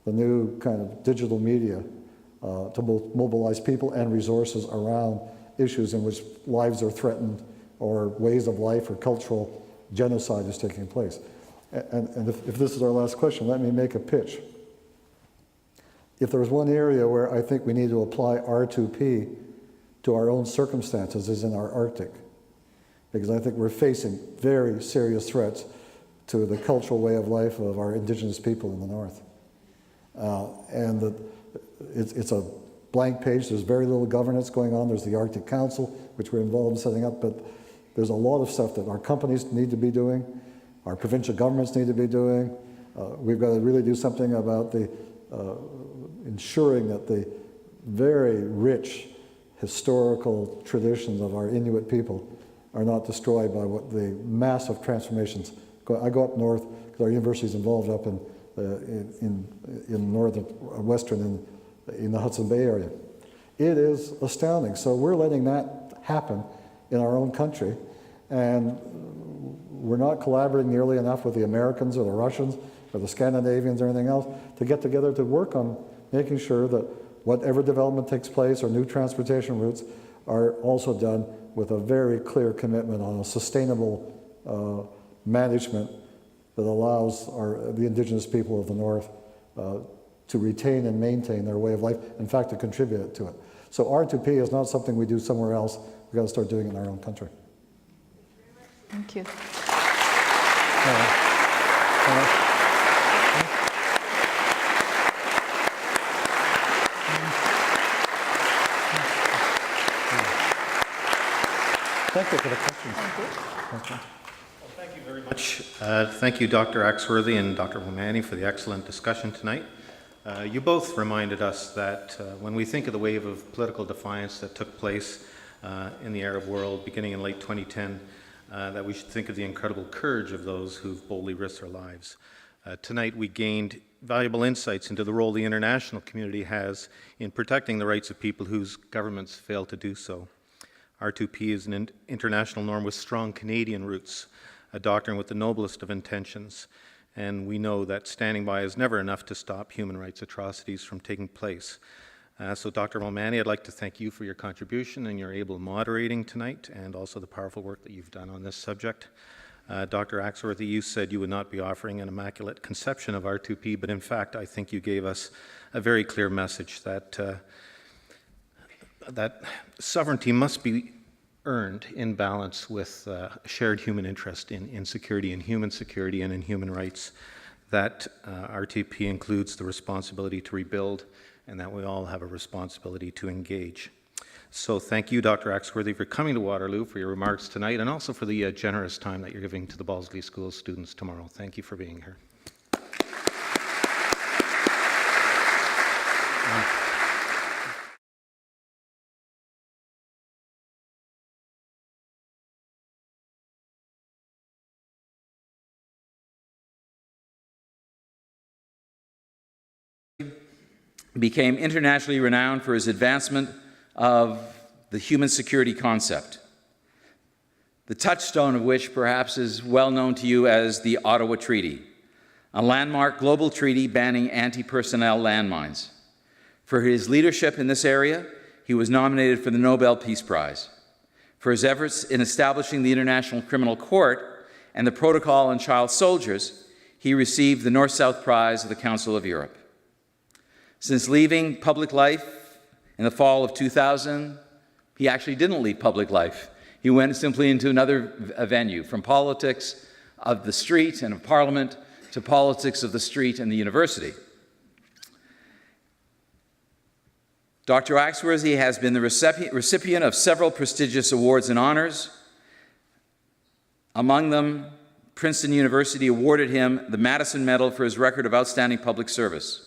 the new kind of digital media to both mobilize people and resources around issues in which lives are threatened or ways of life or cultural genocide is taking place. And if this is our last question, let me make a pitch. If there's one area where I think we need to apply R2P to our own circumstances is in our Arctic, because I think we're facing very serious threats to the cultural way of life of our indigenous people in the North. It's a blank page. There's very little governance going on. There's the Arctic Council, which we're involved in setting up, but there's a lot of stuff that our companies need to be doing, our provincial governments need to be doing. We've got to really do something about the ensuring that the very rich historical traditions of our Inuit people are not destroyed by what the massive transformations. I go up north because our university is involved up in northern, western, in the Hudson Bay area. It is astounding. So we're letting that happen in our own country, and we're not collaborating nearly enough with the Americans or the Russians or the Scandinavians or anything else to get together to work on making sure that whatever development takes place or new transportation routes are also done with a very clear commitment on a sustainable management that allows the indigenous people of the North to retain and maintain their way of life, in fact, to contribute to it. So R2P is not something we do somewhere else. We've got to start doing it in our own country. Thank you. Thank you for the questions. Thank you. Thank you very much. Thank you, Dr. Axworthy and Dr. Romani, for the excellent discussion tonight. You both reminded us that when we think of the wave of political defiance that took place in the Arab world beginning in late 2010, that we should think of the incredible courage of those who've boldly risked their lives. Tonight we gained valuable insights into the role the international community has in protecting the rights of people whose governments fail to do so. R2P is an international norm with strong Canadian roots, a doctrine with the noblest of intentions, and we know that standing by is never enough to stop human rights atrocities from taking place. So Dr. Romani, I'd like to thank you for your contribution and your able moderating tonight, and also the powerful work that you've done on this subject. Dr. Axworthy, you said you would not be offering an immaculate conception of R2P, but in fact, I think you gave us a very clear message that that sovereignty must be earned in balance with shared human interest in security, in human security, and in human rights. That RTP includes the responsibility to rebuild, and that we all have a responsibility to engage. So thank you, Dr. Axworthy, for coming to Waterloo, for your remarks tonight, and also for the generous time that you're giving to the Balsley School students tomorrow. Thank you for being here. Became internationally renowned for his advancement of the human security concept, the touchstone of which perhaps is well known to you as the Ottawa Treaty, a landmark global treaty banning anti-personnel landmines. For his leadership in this area, he was nominated for the Nobel Peace Prize. For his efforts in establishing the International Criminal Court and the Protocol on Child Soldiers, he received the North-South Prize of the Council of Europe. Since leaving public life in the fall of 2000, he actually didn't leave public life. He went simply into another venue, from politics of the street and of Parliament to politics of the street and the university. Dr. Axworthy has been the recipient of several prestigious awards and honors. Among them, Princeton University awarded him the Madison Medal for his record of outstanding public service.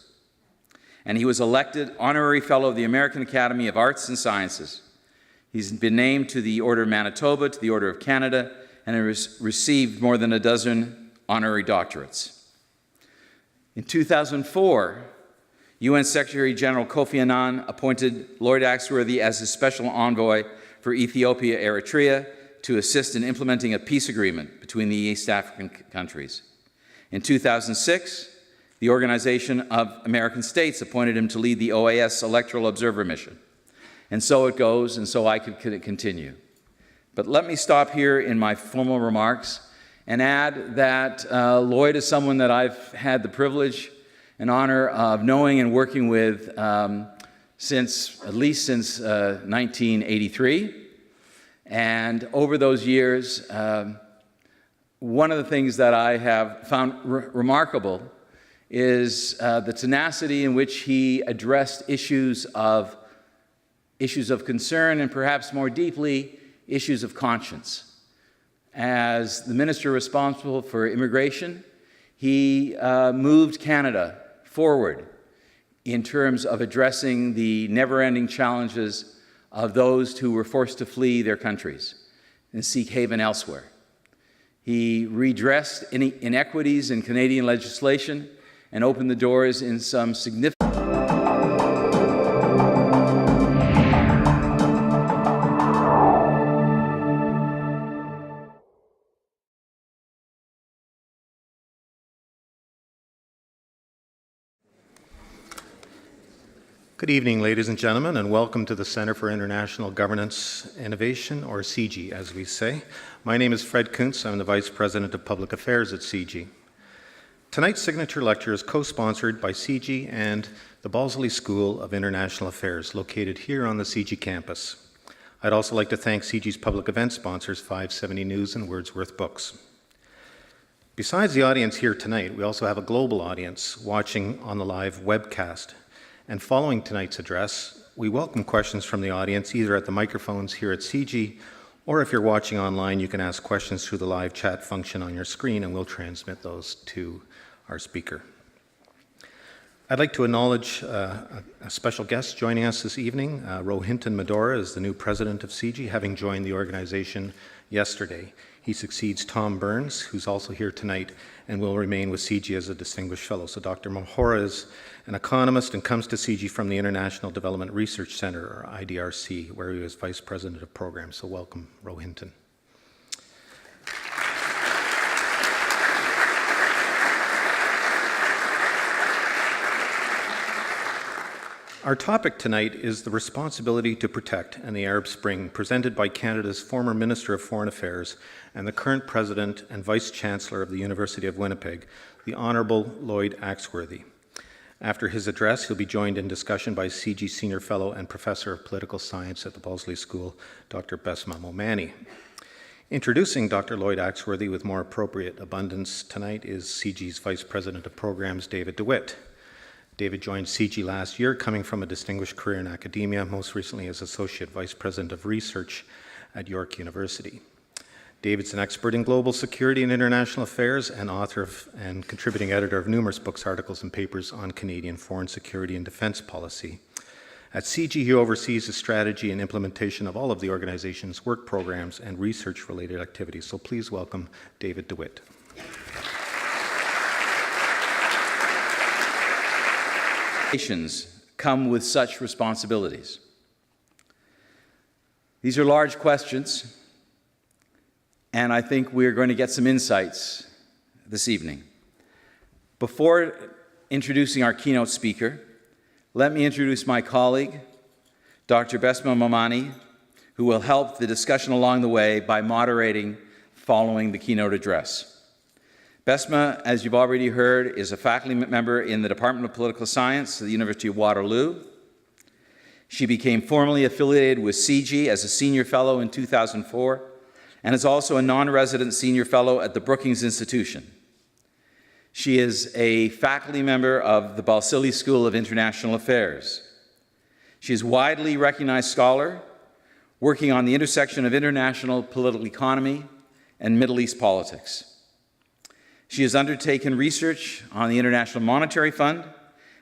And he was elected Honorary Fellow of the American Academy of Arts and Sciences. He's been named to the Order of Manitoba, to the Order of Canada, and has received more than a dozen honorary doctorates. In 2004, UN Secretary General Kofi Annan appointed Lloyd Axworthy as his special envoy for Ethiopia, Eritrea, to assist in implementing a peace agreement between the East African countries. In 2006, the Organization of American States appointed him to lead the OAS Electoral Observer Mission. And so it goes, and so I could continue. But let me stop here in my formal remarks and add that Lloyd is someone that I've had the privilege and honor of knowing and working with at least since 1983. And over those years, one of the things that I have found remarkable is the tenacity in which he addressed issues of concern and perhaps more deeply, issues of conscience. As the minister responsible for immigration, he moved Canada forward in terms of addressing the never-ending challenges of those who were forced to flee their countries and seek haven elsewhere. He redressed any inequities in Canadian legislation and opened the doors in some significant Good evening, ladies and gentlemen, and welcome to the Center for International Governance Innovation, or CIGI, as we say. My name is Fred Kuntz. I'm the Vice President of Public Affairs at CIGI. Tonight's signature lecture is co-sponsored by CIGI and the Balsley School of International Affairs, located here on the CIGI campus. I'd also like to thank CIGI's public event sponsors, 570 News and Wordsworth Books. Besides the audience here tonight, we also have a global audience watching on the live webcast. And following tonight's address, we welcome questions from the audience, either at the microphones here at CIGI, or if you're watching online, you can ask questions through the live chat function on your screen, and we'll transmit those to our speaker. I'd like to acknowledge a special guest joining us this evening. Rohinton Medora is the new president of CIGI, having joined the organization yesterday. He succeeds Tom Burns, who's also here tonight, and will remain with CIGI as a distinguished fellow. So Dr. Medora is an economist and comes to CIGI from the International Development Research Center, or IDRC, where he was vice president of programs. So welcome, Rohinton. Our topic tonight is the responsibility to protect and the Arab Spring, presented by Canada's former Minister of Foreign Affairs and the current President and Vice Chancellor of the University of Winnipeg, the Honourable Lloyd Axworthy. After his address, he'll be joined in discussion by CIGI Senior Fellow and Professor of Political Science at the Balsley School, Dr. Besma Momani. Introducing Dr. Lloyd Axworthy with more appropriate abundance tonight is CIGI's Vice President of Programs, David DeWitt. David joined CIGI last year, coming from a distinguished career in academia, most recently as Associate Vice President of Research at York University. David's an expert in global security and international affairs and author and contributing editor of numerous books, articles, and papers on Canadian foreign security and defense policy. At CIGI, he oversees the strategy and implementation of all of the organization's work programs and research-related activities. So please welcome David DeWitt. Come with such responsibilities. These are large questions, and I think we're going to get some insights this evening. Before introducing our keynote speaker, let me introduce my colleague, Dr. Besma Momani, who will help the discussion along the way by moderating following the keynote address. Besma, as you've already heard, is a faculty member in the Department of Political Science at the University of Waterloo. She became formally affiliated with CIGI as a senior fellow in 2004 and is also a non-resident senior fellow at the Brookings Institution. She is a faculty member of the Balsillie School of International Affairs. She is a widely recognized scholar working on the intersection of international political economy and Middle East politics. She has undertaken research on the International Monetary Fund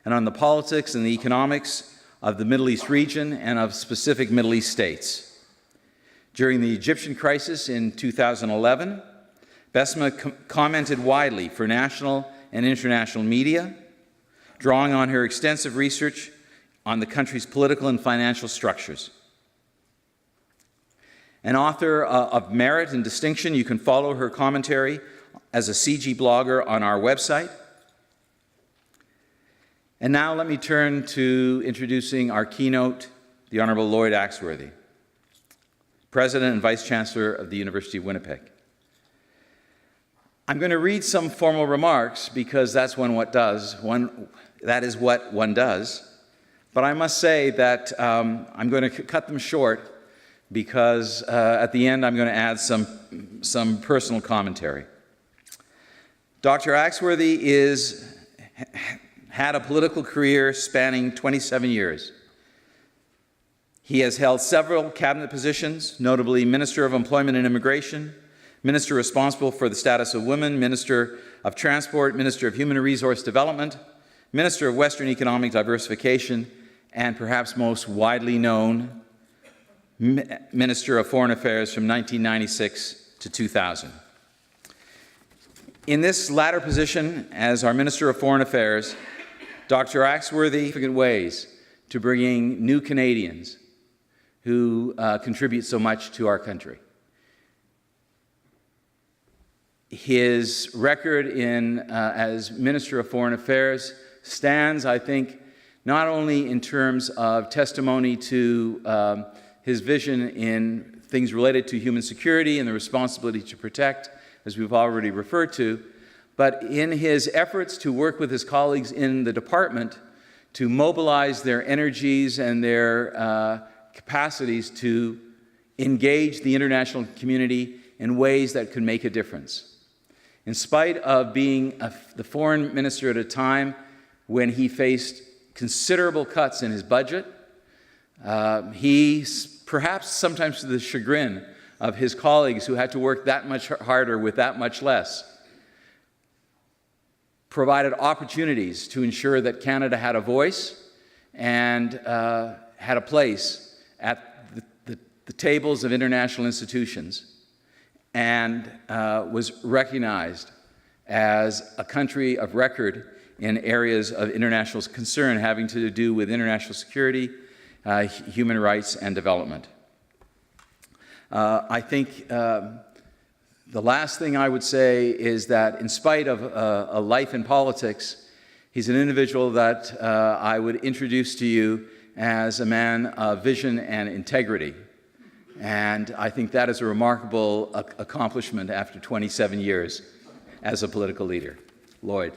and on the politics and the economics of the Middle East region and of specific Middle East states. During the Egyptian crisis in 2011, Besma commented widely for national and international media, drawing on her extensive research on the country's political and financial structures. An author of merit and distinction. You can follow her commentary as a CG blogger on our website. And now let me turn to introducing our keynote, the Honourable Lloyd Axworthy, President and Vice Chancellor of the University of Winnipeg. I'm going to read some formal remarks because that is what one does. But I must say that I'm going to cut them short because at the end I'm going to add some personal commentary. Dr. Axworthy had a political career spanning 27 years. He has held several cabinet positions, notably Minister of Employment and Immigration, Minister responsible for the status of women, Minister of Transport, Minister of Human Resource Development, Minister of Western Economic Diversification, and perhaps most widely known, Minister of Foreign Affairs from 1996 to 2000. In this latter position, as our Minister of Foreign Affairs, Dr. Axworthy significant ways to bringing new Canadians who contribute so much to our country. His record as Minister of Foreign Affairs stands, I think, not only in terms of testimony to his vision in things related to human security and the responsibility to protect, as we've already referred to, but in his efforts to work with his colleagues in the department to mobilize their energies and their capacities to engage the international community in ways that could make a difference. In spite of being the foreign minister at a time when he faced considerable cuts in his budget, he, perhaps sometimes to the chagrin of his colleagues who had to work that much harder with that much less, provided opportunities to ensure that Canada had a voice and had a place at the tables of international institutions and was recognized as a country of record in areas of international concern having to do with international security, human rights, and development. I think the last thing I would say is that in spite of a life in politics, he's an individual that I would introduce to you as a man of vision and integrity. And I think that is a remarkable accomplishment after 27 years as a political leader. Lloyd.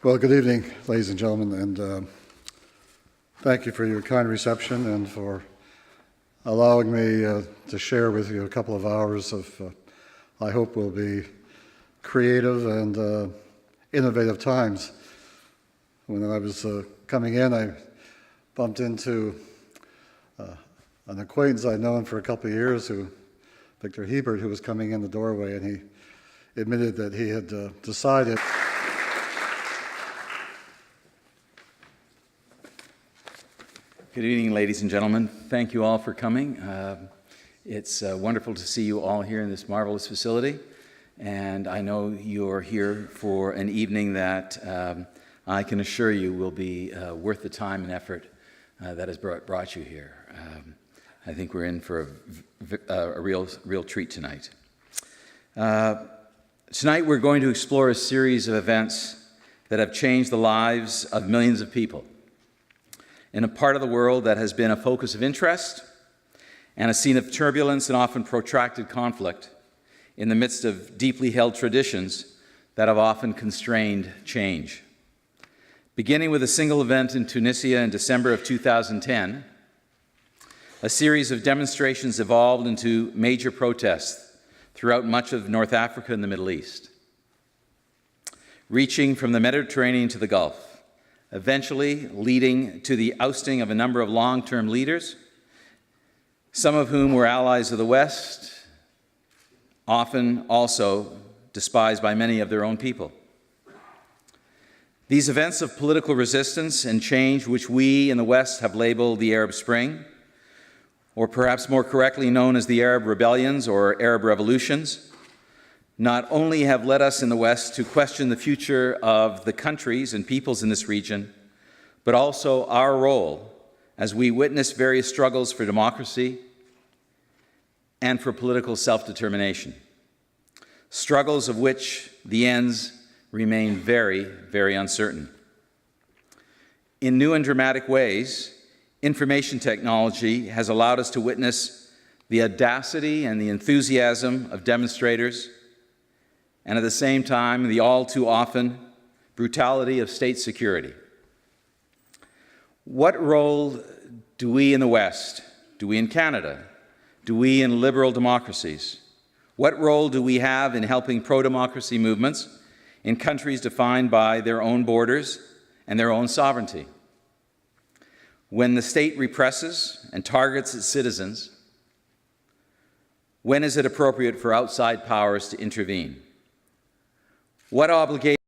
Well, good evening, ladies and gentlemen, and thank you for your kind reception and for allowing me to share with you a couple of hours of, I hope will be creative and innovative times. When I was coming in, I bumped into an acquaintance I'd known for a couple of years, Victor Hebert, who was coming in the doorway, and he admitted that he had decided. Good evening, ladies and gentlemen. Thank you all for coming. It's wonderful to see you all here in this marvelous facility. And I know you're here for an evening that I can assure you will be worth the time and effort that has brought you here. I think we're in for a real treat tonight. Tonight we're going to explore a series of events that have changed the lives of millions of people in a part of the world that has been a focus of interest and a scene of turbulence and often protracted conflict in the midst of deeply held traditions that have often constrained change. Beginning with a single event in Tunisia in December of 2010, a series of demonstrations evolved into major protests throughout much of North Africa and the Middle East, reaching from the Mediterranean to the Gulf, eventually leading to the ousting of a number of long-term leaders, some of whom were allies of the West, often also despised by many of their own people. These events of political resistance and change, which we in the West have labeled the Arab Spring, or perhaps more correctly known as the Arab rebellions or Arab revolutions, not only have led us in the West to question the future of the countries and peoples in this region, but also our role as we witness various struggles for democracy and for political self-determination, struggles of which the ends remain very, very uncertain. In new and dramatic ways, information technology has allowed us to witness the audacity and the enthusiasm of demonstrators, and at the same time, the all too often brutality of state security. What role do we in the West, do we in Canada, do we in liberal democracies, what role do we have in helping pro-democracy movements in countries defined by their own borders and their own sovereignty? When the state represses and targets its citizens, when is it appropriate for outside powers to intervene? What obligation